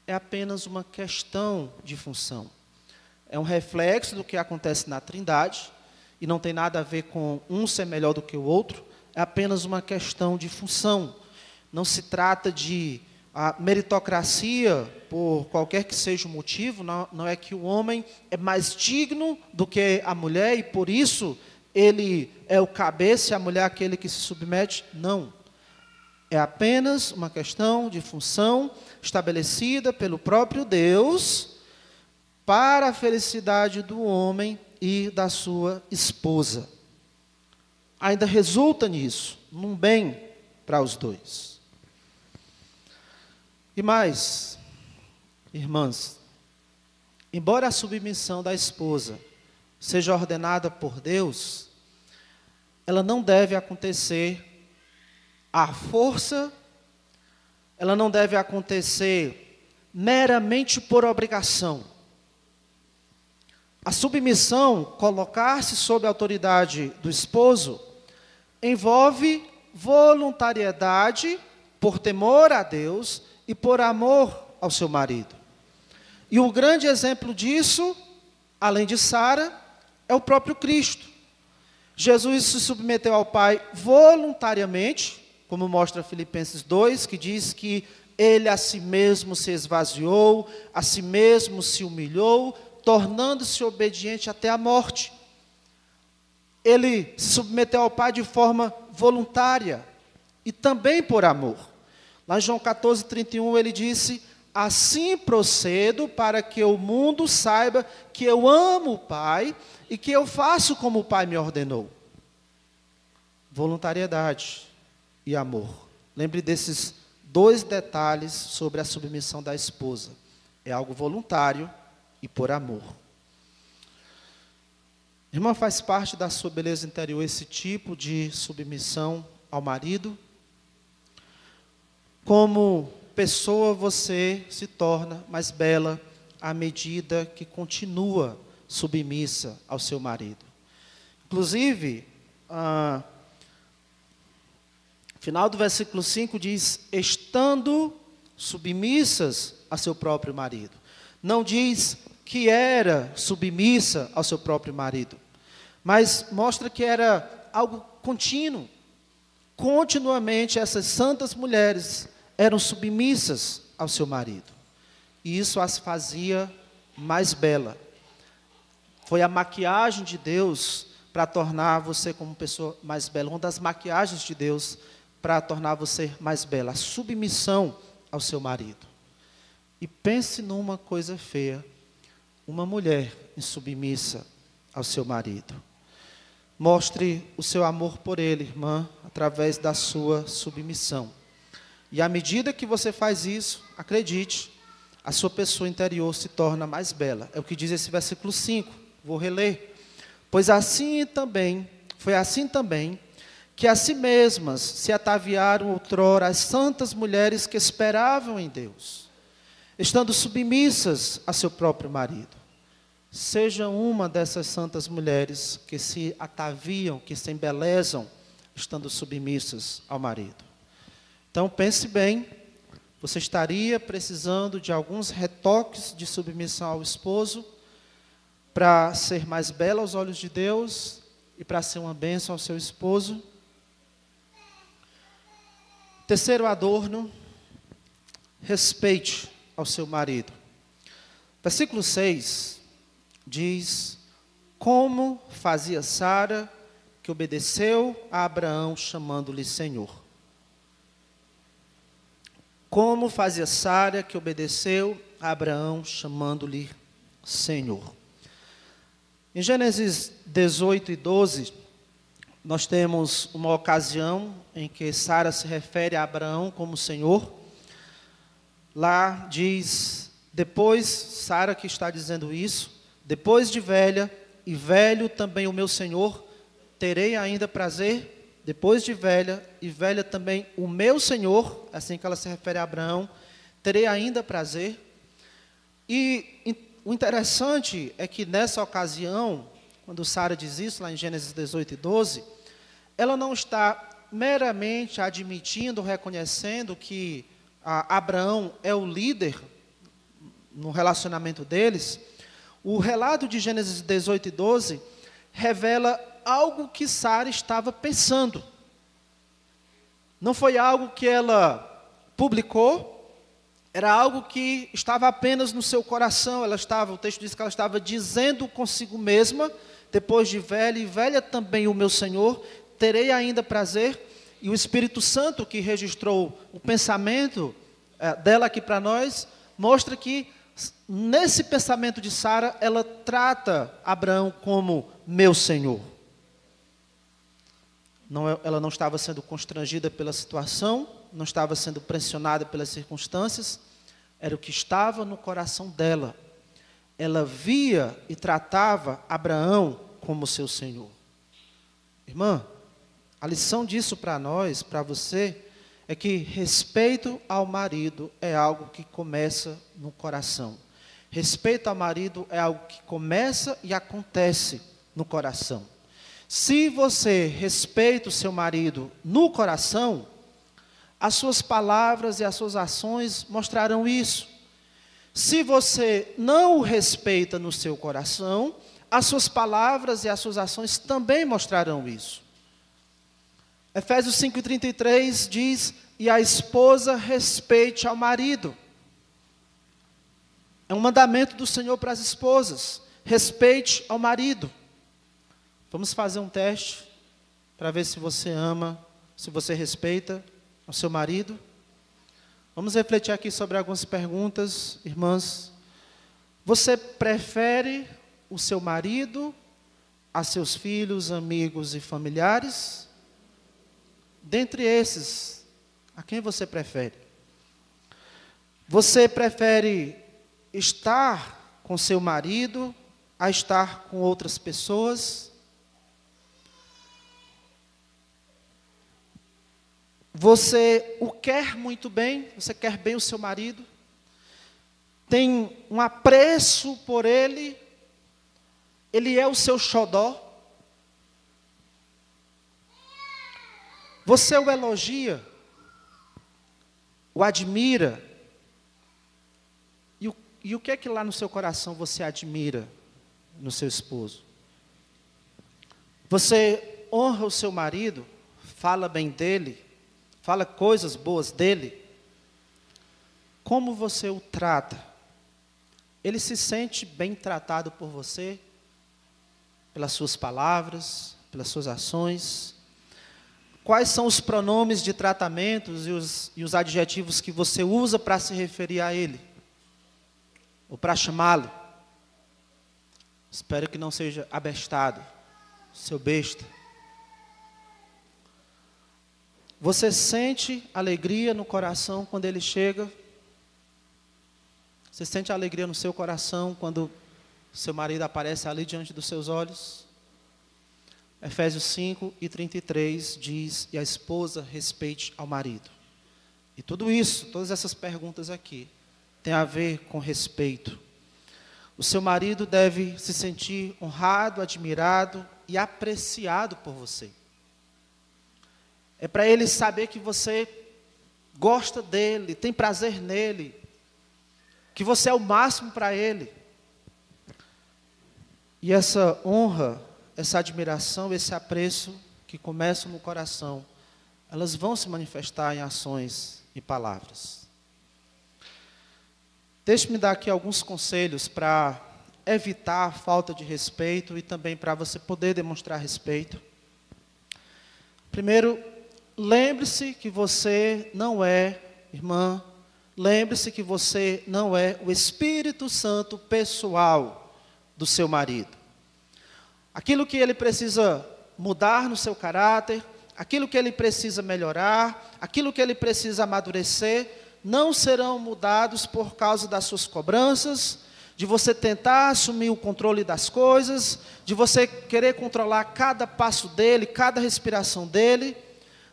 é apenas uma questão de função. É um reflexo do que acontece na Trindade, e não tem nada a ver com um ser melhor do que o outro, é apenas uma questão de função. Não se trata de meritocracia, por qualquer que seja o motivo, não é que o homem é mais digno do que a mulher, e por isso ele é o cabeça e a mulher aquele que se submete. Não. É apenas uma questão de função estabelecida pelo próprio Deus para a felicidade do homem e da sua esposa. ainda resulta nisso, num bem para os dois. E mais, irmãs, embora a submissão da esposa seja ordenada por Deus, ela não deve acontecer à força, ela não deve acontecer meramente por obrigação. A submissão, colocar-se sob a autoridade do esposo, envolve voluntariedade por temor a Deus e por amor ao seu marido. E o grande exemplo disso, além de Sara, é o próprio Cristo. Jesus se submeteu ao Pai voluntariamente, como mostra Filipenses 2, que diz que ele a si mesmo se esvaziou, a si mesmo se humilhou, tornando-se obediente até a morte. Ele se submeteu ao Pai de forma voluntária e também por amor. Lá em João 14, 31, ele disse: assim procedo para que o mundo saiba que eu amo o Pai e que eu faço como o Pai me ordenou. Voluntariedade e amor. Lembre desses dois detalhes sobre a submissão da esposa. É algo voluntário e por amor. Irmã, faz parte da sua beleza interior esse tipo de submissão ao marido? Como pessoa você se torna mais bela à medida que continua submissa ao seu marido. Inclusive, final do versículo 5 diz: estando submissas a seu próprio marido. Não diz que era submissa ao seu próprio marido, mas mostra que era algo contínuo. Continuamente essas santas mulheres eram submissas ao seu marido. E isso as fazia mais bela. Foi a maquiagem de Deus para tornar você como pessoa mais bela. Uma das maquiagens de Deus para tornar você mais bela. A submissão ao seu marido. E pense numa coisa feia. Uma mulher insubmissa ao seu marido. Mostre o seu amor por ele, irmã, através da sua submissão. E à medida que você faz isso, acredite, a sua pessoa interior se torna mais bela. É o que diz esse versículo 5. Vou reler. Pois assim também, foi assim também, que a si mesmas se ataviaram outrora as santas mulheres que esperavam em Deus, estando submissas a seu próprio marido. Seja uma dessas santas mulheres que se ataviam, que se embelezam, estando submissas ao marido. Então pense bem, você estaria precisando de alguns retoques de submissão ao esposo, para ser mais bela aos olhos de Deus e para ser uma bênção ao seu esposo. Terceiro adorno, respeite ao seu marido. Versículo 6 diz: como fazia Sara, que obedeceu a Abraão, chamando-lhe Senhor. Como fazia Sara, que obedeceu a Abraão, chamando-lhe Senhor. Em Gênesis 18 e 12, nós temos uma ocasião em que Sara se refere a Abraão como Senhor. Lá diz, depois, Sara que está dizendo isso, depois de velha, e velho também o meu Senhor, terei ainda prazer, depois de velha, e velha também o meu Senhor, assim que ela se refere a Abraão, terei ainda prazer. E o interessante é que nessa ocasião, quando Sara diz isso, lá em Gênesis 18 e 12, ela não está meramente admitindo, reconhecendo que Abraão é o líder no relacionamento deles. O relato de Gênesis 18 e 12 revela algo que Sara estava pensando. Não foi algo que ela publicou, era algo que estava apenas no seu coração. O texto diz que ela estava dizendo consigo mesma, depois de velha, e velha também o meu Senhor, terei ainda prazer. E o Espírito Santo, que registrou o pensamento dela aqui para nós, mostra que nesse pensamento de Sara, ela trata Abraão como meu Senhor. ela não estava sendo constrangida pela situação, não estava sendo pressionada pelas circunstâncias, era o que estava no coração dela. Ela via e tratava Abraão como seu Senhor. Irmã, a lição disso para nós, para você, é que respeito ao marido é algo que começa no coração. Respeito ao marido é algo que começa e acontece no coração. Se você respeita o seu marido no coração, as suas palavras e as suas ações mostrarão isso. Se você não o respeita no seu coração, as suas palavras e as suas ações também mostrarão isso. Efésios 5:33 diz: e a esposa respeite ao marido. É um mandamento do Senhor para as esposas: respeite ao marido. Vamos fazer um teste para ver se você ama, se você respeita ao seu marido. Vamos refletir aqui sobre algumas perguntas, irmãs. Você prefere o seu marido a seus filhos, amigos e familiares? Dentre esses, a quem você prefere? Você prefere estar com seu marido a estar com outras pessoas? Você o quer muito bem? Você quer bem o seu marido? Tem um apreço por ele? Ele é o seu xodó? Você o elogia? O admira? E o que é que lá no seu coração você admira no seu esposo? Você honra o seu marido? Fala bem dele? Fala coisas boas dele? Como você o trata? Ele se sente bem tratado por você? Pelas suas palavras, pelas suas ações? Quais são os pronomes de tratamentos e os adjetivos que você usa para se referir a ele? Ou para chamá-lo? Espero que não seja abestado, seu besta. Você sente alegria no coração quando ele chega? Você sente alegria no seu coração quando seu marido aparece ali diante dos seus olhos? Efésios 5:33 diz: e a esposa respeite ao marido. E tudo isso, todas essas perguntas aqui, tem a ver com respeito. O seu marido deve se sentir honrado, admirado e apreciado por você. É para ele saber que você gosta dele, tem prazer nele, que você é o máximo para ele. E essa honra, essa admiração, esse apreço que começam no coração, elas vão se manifestar em ações e palavras. Deixe-me dar aqui alguns conselhos para evitar a falta de respeito e também para você poder demonstrar respeito. Primeiro, lembre-se que você não é, irmã, lembre-se que você não é o Espírito Santo pessoal do seu marido. Aquilo que ele precisa mudar no seu caráter, aquilo que ele precisa melhorar, aquilo que ele precisa amadurecer, não serão mudados por causa das suas cobranças, de você tentar assumir o controle das coisas, de você querer controlar cada passo dele, cada respiração dele.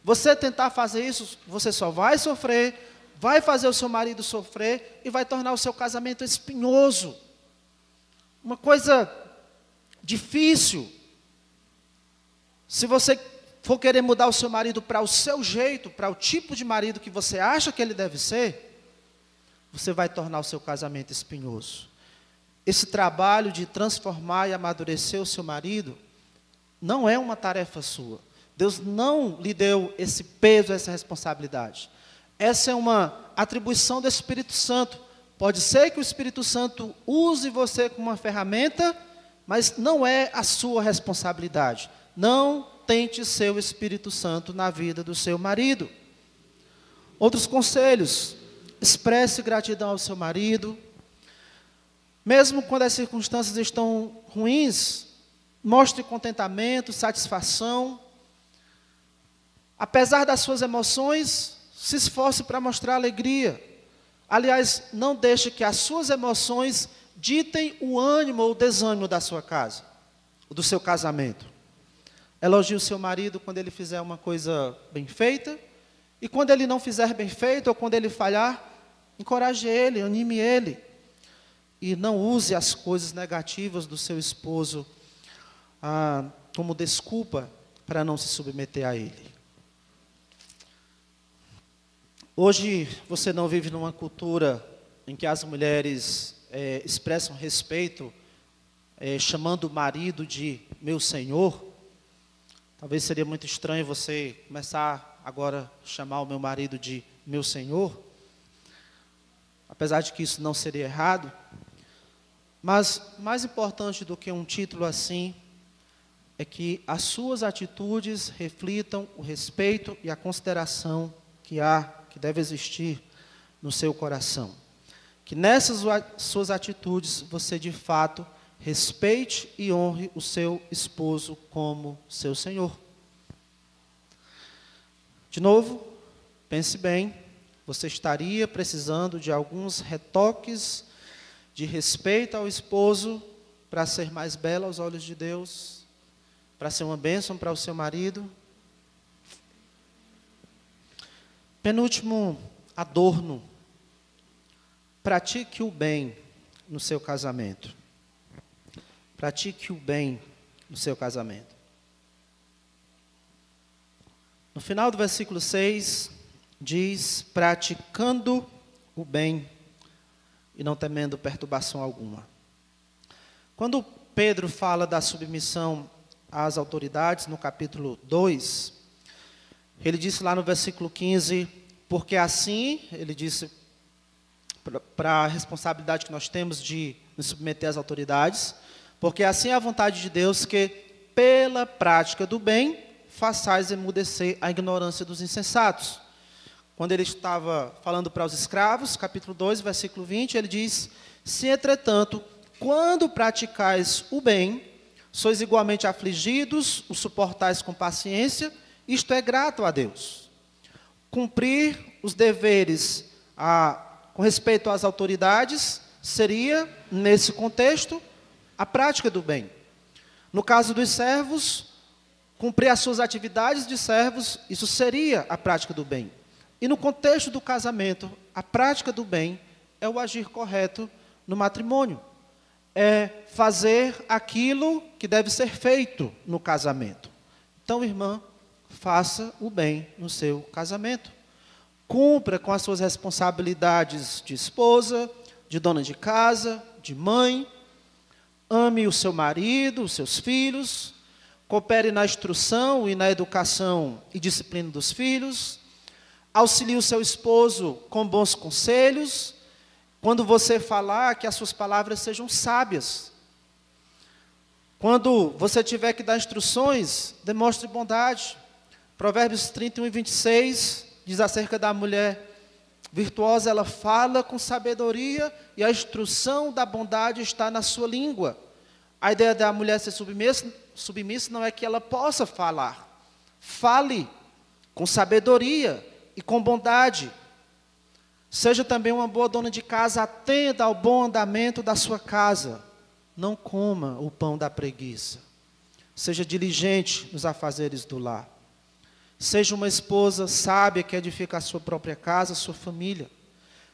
Você tentar fazer isso, você só vai sofrer, vai fazer o seu marido sofrer e vai tornar o seu casamento espinhoso. Uma coisa difícil. Se você for querer mudar o seu marido para o seu jeito, para o tipo de marido que você acha que ele deve ser, você vai tornar o seu casamento espinhoso. Esse trabalho de transformar e amadurecer o seu marido não é uma tarefa sua. Deus não lhe deu esse peso, essa responsabilidade. Essa é uma atribuição do Espírito Santo. Pode ser que o Espírito Santo use você como uma ferramenta, mas não é a sua responsabilidade. Não tente ser o Espírito Santo na vida do seu marido. Outros conselhos: expresse gratidão ao seu marido. Mesmo quando as circunstâncias estão ruins, mostre contentamento, satisfação. Apesar das suas emoções, se esforce para mostrar alegria. Aliás, não deixe que as suas emoções ditem o ânimo ou o desânimo da sua casa, do seu casamento. Elogie o seu marido quando ele fizer uma coisa bem feita, e quando ele não fizer bem feito, ou quando ele falhar, encoraje ele, anime ele. E não use as coisas negativas do seu esposo como desculpa para não se submeter a ele. Hoje você não vive numa cultura em que as mulheres expressam respeito, chamando o marido de meu senhor. Talvez seria muito estranho você começar agora a chamar o meu marido de meu senhor, apesar de que isso não seria errado. Mas mais importante do que um título assim, é que as suas atitudes reflitam o respeito e a consideração que deve existir no seu coração. Que nessas suas atitudes você de fato respeite e honre o seu esposo como seu senhor. De novo, pense bem, você estaria precisando de alguns retoques de respeito ao esposo para ser mais belo aos olhos de Deus, para ser uma bênção para o seu marido. Penúltimo adorno, pratique o bem no seu casamento. Pratique o bem no seu casamento. No final do versículo 6, diz, praticando o bem e não temendo perturbação alguma. Quando Pedro fala da submissão às autoridades, no capítulo 2, ele disse lá no versículo 15, porque assim, ele disse, para a responsabilidade que nós temos de nos submeter às autoridades, porque assim é a vontade de Deus que, pela prática do bem, façais emudecer a ignorância dos insensatos. Quando ele estava falando para os escravos, capítulo 2, versículo 20, ele diz, se entretanto, quando praticais o bem, sois igualmente afligidos, o suportais com paciência, isto é grato a Deus. Cumprir os deveres com respeito às autoridades seria, nesse contexto, a prática do bem. No caso dos servos, cumprir as suas atividades de servos, isso seria a prática do bem. E no contexto do casamento, a prática do bem é o agir correto no matrimônio. É fazer aquilo que deve ser feito no casamento. Então, irmã, faça o bem no seu casamento. Cumpra com as suas responsabilidades de esposa, de dona de casa, de mãe. Ame o seu marido, os seus filhos. Coopere na instrução e na educação e disciplina dos filhos. Auxilie o seu esposo com bons conselhos. Quando você falar, que as suas palavras sejam sábias. Quando você tiver que dar instruções, demonstre bondade. Provérbios 31 e 26 diz acerca da mulher virtuosa, ela fala com sabedoria e a instrução da bondade está na sua língua. A ideia da mulher ser submissa não é que ela possa falar. Fale com sabedoria e com bondade. Seja também uma boa dona de casa, atenda ao bom andamento da sua casa. Não coma o pão da preguiça. Seja diligente nos afazeres do lar. Seja uma esposa sábia que edifica a sua própria casa, a sua família.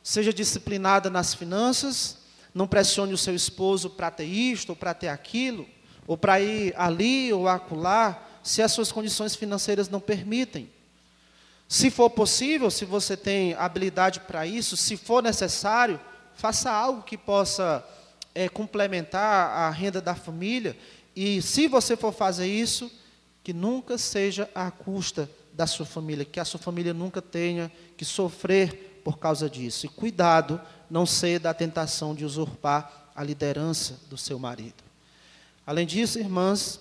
Seja disciplinada nas finanças. Não pressione o seu esposo para ter isto ou para ter aquilo, ou para ir ali ou acolá, se as suas condições financeiras não permitem. Se for possível, se você tem habilidade para isso, se for necessário, faça algo que possa complementar a renda da família. E se você for fazer isso, que nunca seja à custa da sua família, que a sua família nunca tenha que sofrer por causa disso. E cuidado, não ceda à tentação de usurpar a liderança do seu marido. Além disso, irmãs,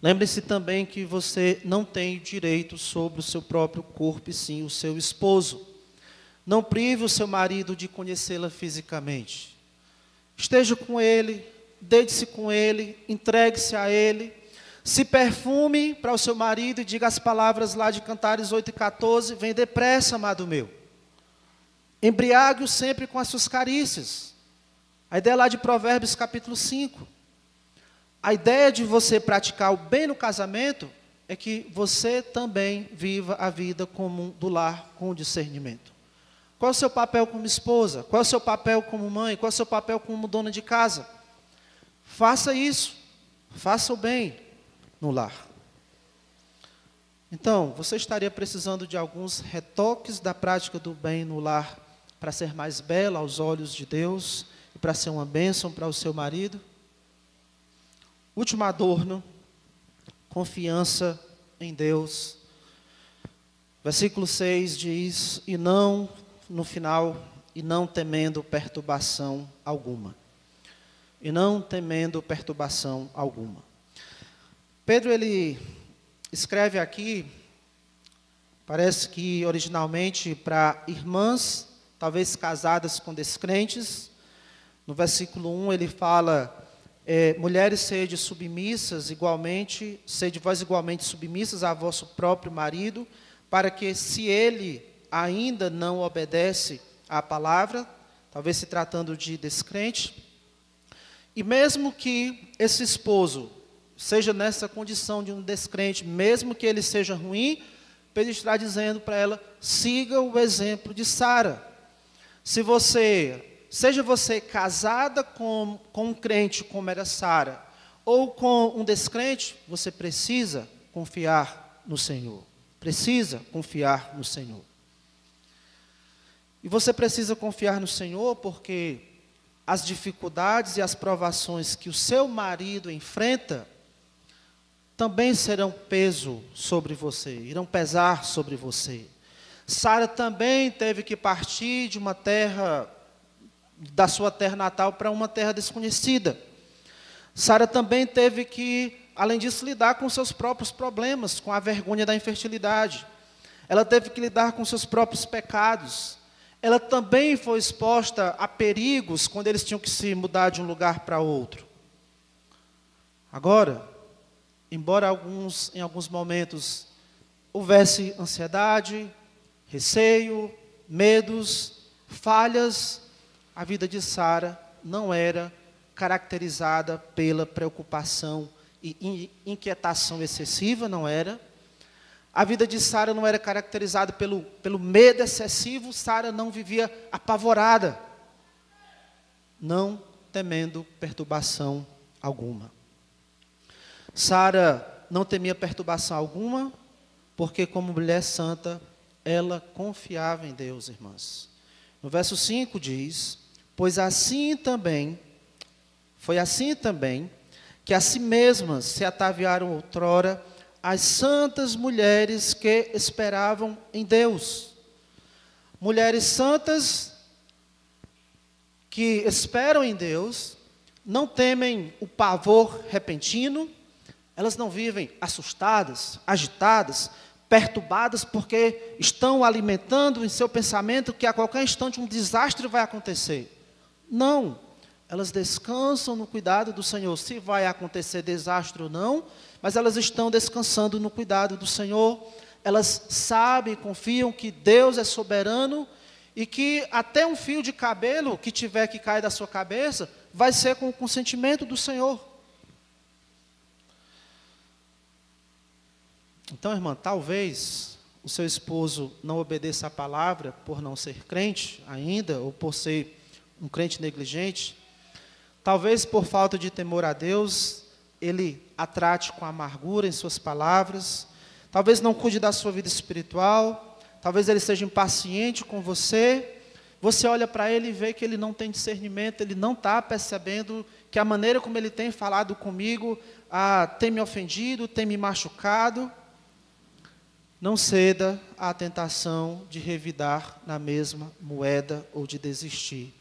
lembre-se também que você não tem direito sobre o seu próprio corpo, e sim o seu esposo. Não prive o seu marido de conhecê-la fisicamente. Esteja com ele, deite-se com ele, entregue-se a ele. Se perfume para o seu marido e diga as palavras lá de Cantares 8:14, vem depressa, amado meu. Embriague-o sempre com as suas carícias. A ideia lá de Provérbios capítulo 5. A ideia de você praticar o bem no casamento é que você também viva a vida comum do lar com discernimento. Qual é o seu papel como esposa? Qual é o seu papel como mãe? Qual é o seu papel como dona de casa? Faça isso. Faça o bem no lar. Então, você estaria precisando de alguns retoques da prática do bem no lar para ser mais bela aos olhos de Deus e para ser uma bênção para o seu marido? Último adorno, confiança em Deus. Versículo 6 diz, e não, no final, e não temendo perturbação alguma. E não temendo perturbação alguma. Pedro, ele escreve aqui, parece que originalmente para irmãs, talvez casadas com descrentes. No versículo 1 ele fala, mulheres sede submissas igualmente, sede vós igualmente submissas a vosso próprio marido, para que se ele ainda não obedece à palavra, talvez se tratando de descrente, e mesmo que esse esposo seja nessa condição de um descrente, mesmo que ele seja ruim, Pedro está dizendo para ela, siga o exemplo de Sara. Seja você casada com um crente como era Sara, ou com um descrente, você precisa confiar no Senhor. Precisa confiar no Senhor. E você precisa confiar no Senhor porque as dificuldades e as provações que o seu marido enfrenta também serão peso sobre você, irão pesar sobre você. Sara também teve que partir de uma terra, da sua terra natal para uma terra desconhecida. Sara também teve que, além disso, lidar com seus próprios problemas, com a vergonha da infertilidade. Ela teve que lidar com seus próprios pecados. Ela também foi exposta a perigos quando eles tinham que se mudar de um lugar para outro. Agora, embora em alguns momentos houvesse ansiedade, receio, medos, falhas, a vida de Sara não era caracterizada pela preocupação e inquietação excessiva, não era. A vida de Sara não era caracterizada pelo medo excessivo, Sara não vivia apavorada, não temendo perturbação alguma. Sara não temia perturbação alguma, porque como mulher santa, ela confiava em Deus, irmãs. No verso 5 diz, pois assim também, foi assim também, que a si mesmas se ataviaram outrora as santas mulheres que esperavam em Deus. Mulheres santas que esperam em Deus, não temem o pavor repentino, elas não vivem assustadas, agitadas, perturbadas, porque estão alimentando em seu pensamento que a qualquer instante um desastre vai acontecer. Não, elas descansam no cuidado do Senhor, se vai acontecer desastre ou não, mas elas estão descansando no cuidado do Senhor, elas sabem e confiam que Deus é soberano e que até um fio de cabelo que tiver que cair da sua cabeça, vai ser com o consentimento do Senhor. Então, irmã, talvez o seu esposo não obedeça a palavra por não ser crente ainda, ou por ser um crente negligente. Talvez por falta de temor a Deus, ele a trate com amargura em suas palavras. Talvez não cuide da sua vida espiritual. Talvez ele seja impaciente com você. Você olha para ele e vê que ele não tem discernimento, ele não está percebendo que a maneira como ele tem falado comigo tem me ofendido, tem me machucado. Não ceda à tentação de revidar na mesma moeda ou de desistir.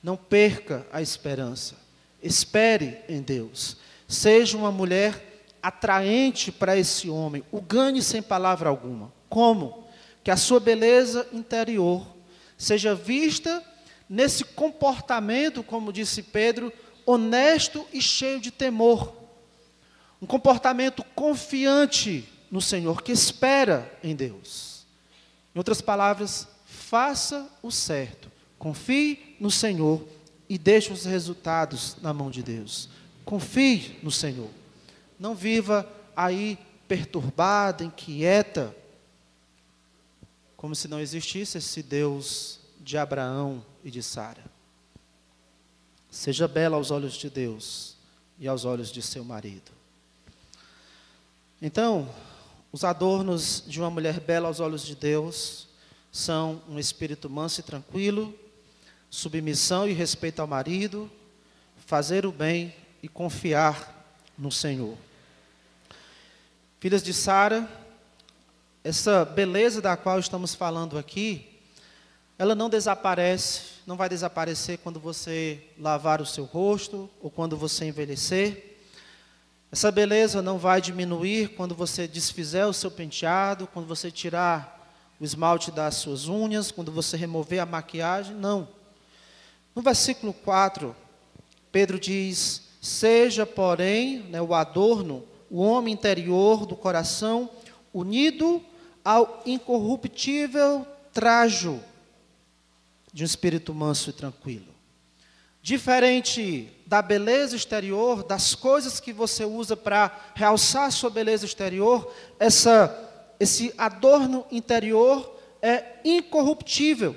Não perca a esperança. Espere em Deus. Seja uma mulher atraente para esse homem. O ganhe sem palavra alguma. Como? Que a sua beleza interior seja vista nesse comportamento, como disse Pedro, honesto e cheio de temor. um comportamento confiante no Senhor, que espera em Deus. Em outras palavras, faça o certo, confie no Senhor e deixe os resultados na mão de Deus. Confie no Senhor. Não viva aí perturbada, inquieta, como se não existisse esse Deus de Abraão e de Sara. Seja bela aos olhos de Deus e aos olhos de seu marido. Então, os adornos de uma mulher bela aos olhos de Deus são um espírito manso e tranquilo, submissão e respeito ao marido, fazer o bem e confiar no Senhor. Filhas de Sara, essa beleza da qual estamos falando aqui, ela não desaparece, não vai desaparecer quando você lavar o seu rosto ou quando você envelhecer. Essa beleza não vai diminuir quando você desfizer o seu penteado, quando você tirar o esmalte das suas unhas, quando você remover a maquiagem, não. No versículo 4, Pedro diz, seja, porém, o adorno, o homem interior do coração, unido ao incorruptível trajo de um espírito manso e tranquilo. Diferente da beleza exterior, das coisas que você usa para realçar a sua beleza exterior, esse adorno interior é incorruptível.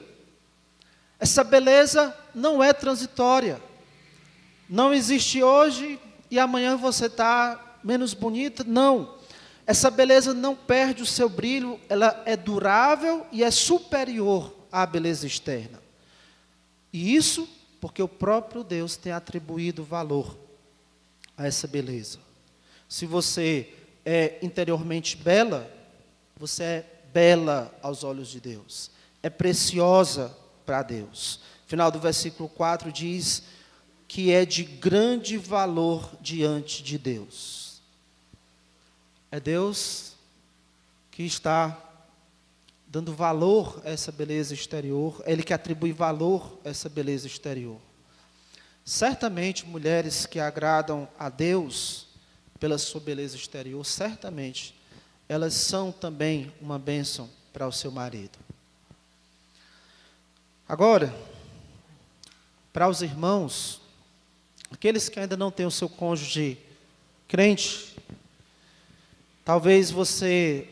Essa beleza não é transitória. Não existe hoje e amanhã você está menos bonita, não. Essa beleza não perde o seu brilho, ela é durável e é superior à beleza externa. E isso porque o próprio Deus tem atribuído valor a essa beleza. Se você é interiormente bela, você é bela aos olhos de Deus. É preciosa para Deus. Final do versículo 4 diz que é de grande valor diante de Deus. É Deus que está dando valor a essa beleza exterior, é Ele que atribui valor a essa beleza exterior. Certamente, mulheres que agradam a Deus pela sua beleza exterior, certamente, elas são também uma bênção para o seu marido. Agora, para os irmãos, aqueles que ainda não têm o seu cônjuge crente, talvez você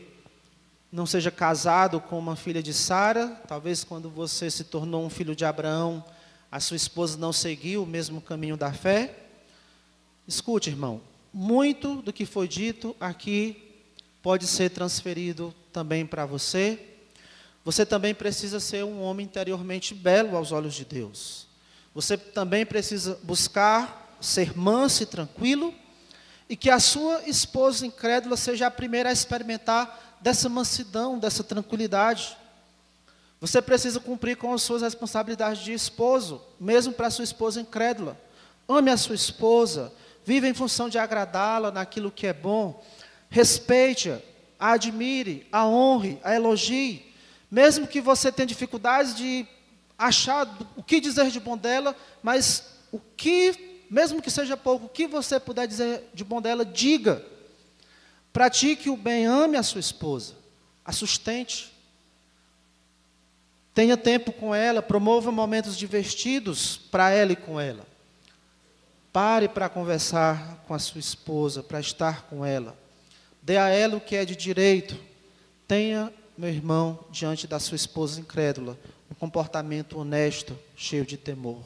não seja casado com uma filha de Sara, talvez quando você se tornou um filho de Abraão, a sua esposa não seguiu o mesmo caminho da fé. Escute, irmão, muito do que foi dito aqui pode ser transferido também para você. Você também precisa ser um homem interiormente belo aos olhos de Deus. Você também precisa buscar ser manso e tranquilo, e que a sua esposa incrédula seja a primeira a experimentar dessa mansidão, dessa tranquilidade. Você precisa cumprir com as suas responsabilidades de esposo, mesmo para a sua esposa incrédula. Ame a sua esposa, viva em função de agradá-la naquilo que é bom, respeite-a, a admire, a honre, a elogie, mesmo que você tenha dificuldades de achar o que dizer de bom dela, mas mesmo que seja pouco, o que você puder dizer de bom dela, diga. Pratique o bem, ame a sua esposa, a sustente. Tenha tempo com ela, promova momentos divertidos para ela e com ela. Pare para conversar com a sua esposa, para estar com ela. Dê a ela o que é de direito. Tenha, meu irmão, diante da sua esposa incrédula, um comportamento honesto, cheio de temor.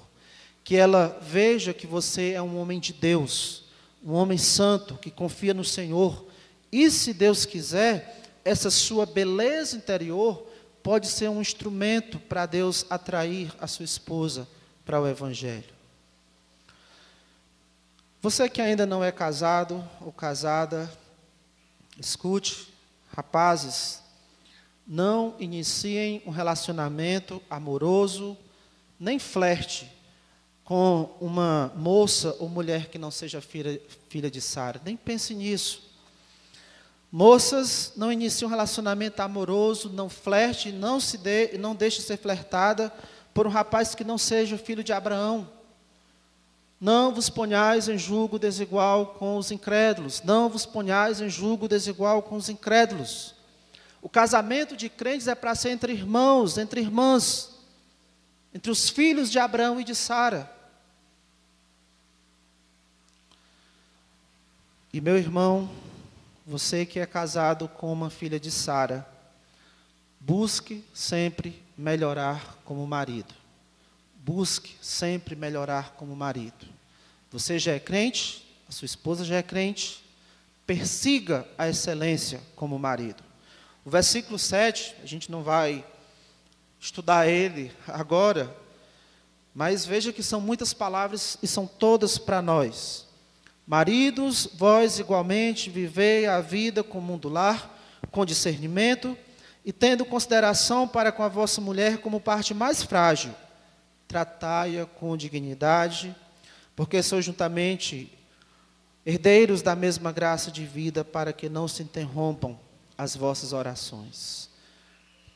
Que ela veja que você é um homem de Deus, um homem santo, que confia no Senhor. E se Deus quiser, essa sua beleza interior pode ser um instrumento para Deus atrair a sua esposa para o Evangelho. Você que ainda não é casado ou casada, escute, rapazes, não iniciem um relacionamento amoroso, nem flerte com uma moça ou mulher que não seja filha de Sara. Nem pense nisso. Moças, não iniciem um relacionamento amoroso, não flerte, não deixe ser flertada por um rapaz que não seja filho de Abraão. Não vos ponhais em julgo desigual com os incrédulos. Não vos ponhais em julgo desigual com os incrédulos. O casamento de crentes é para ser entre irmãos, entre irmãs, entre os filhos de Abraão e de Sara. E meu irmão, você que é casado com uma filha de Sara, busque sempre melhorar como marido. Busque sempre melhorar como marido. Você já é crente, a sua esposa já é crente, persiga a excelência como marido. O versículo 7, a gente não vai estudar ele agora, mas veja que são muitas palavras e são todas para nós. Maridos, vós igualmente vivei a vida comum do lar, com discernimento, e tendo consideração para com a vossa mulher como parte mais frágil, tratai-a com dignidade, porque sois juntamente herdeiros da mesma graça de vida, para que não se interrompam as vossas orações.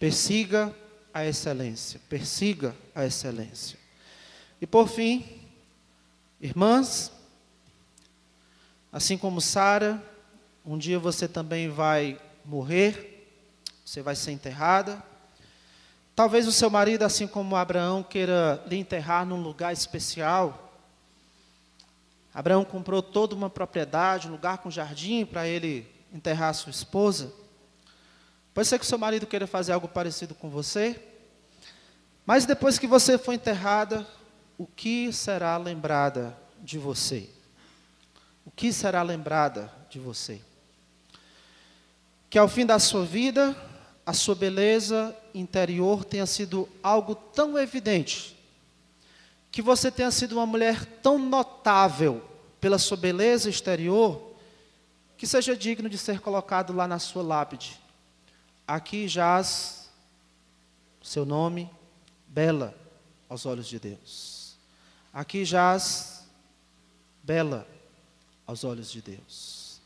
Persiga a excelência, persiga a excelência. E por fim, irmãs, assim como Sara, um dia você também vai morrer, você vai ser enterrada. Talvez o seu marido, assim como Abraão, queira lhe enterrar num lugar especial. Abraão comprou toda uma propriedade, um lugar com jardim para ele enterrar a sua esposa. Pode ser que o seu marido queira fazer algo parecido com você. Mas depois que você for enterrada, o que será lembrada de você? O que será lembrada de você? Que ao fim da sua vida, a sua beleza interior tenha sido algo tão evidente, que você tenha sido uma mulher tão notável pela sua beleza exterior, que seja digno de ser colocado lá na sua lápide. Aqui jaz o seu nome, bela aos olhos de Deus. Aqui jaz bela aos olhos de Deus.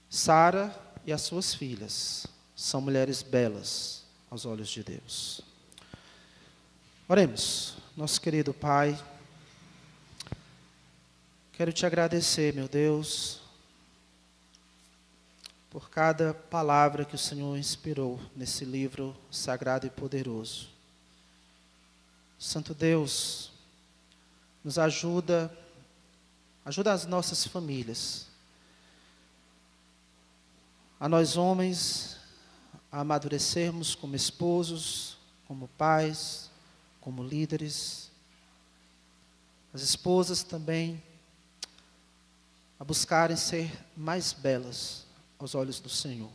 Sara e as suas filhas são mulheres belas aos olhos de Deus. Oremos. Nosso querido Pai, quero te agradecer, meu Deus, por cada palavra que o Senhor inspirou nesse livro sagrado e poderoso. Santo Deus, nos ajuda as nossas famílias, a nós homens, a amadurecermos como esposos, como pais, como líderes, as esposas também, a buscarem ser mais belas aos olhos do Senhor.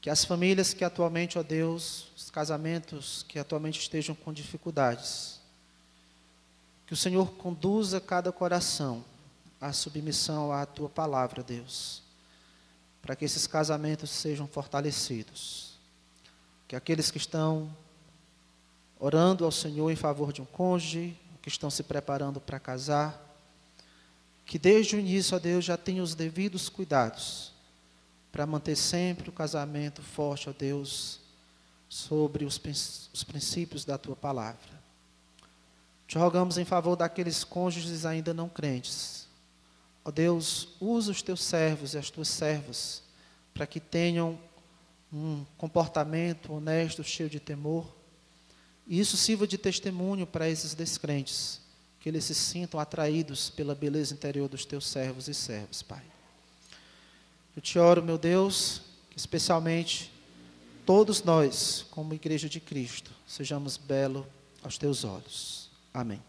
Que as famílias que atualmente, ó Deus, os casamentos que atualmente estejam com dificuldades, que o Senhor conduza cada coração à submissão à Tua palavra, Deus, para que esses casamentos sejam fortalecidos. Que aqueles que estão orando ao Senhor em favor de um cônjuge, que estão se preparando para casar, que desde o início, ó Deus, já tenham os devidos cuidados para manter sempre o casamento forte, ó Deus, sobre os princípios da Tua palavra. Te rogamos em favor daqueles cônjuges ainda não crentes. Ó Deus, usa os Teus servos e as Tuas servas para que tenham um comportamento honesto, cheio de temor. E isso sirva de testemunho para esses descrentes, que eles se sintam atraídos pela beleza interior dos Teus servos e servas, Pai. Eu te oro, meu Deus, que especialmente todos nós, como Igreja de Cristo, sejamos belos aos Teus olhos. Amém.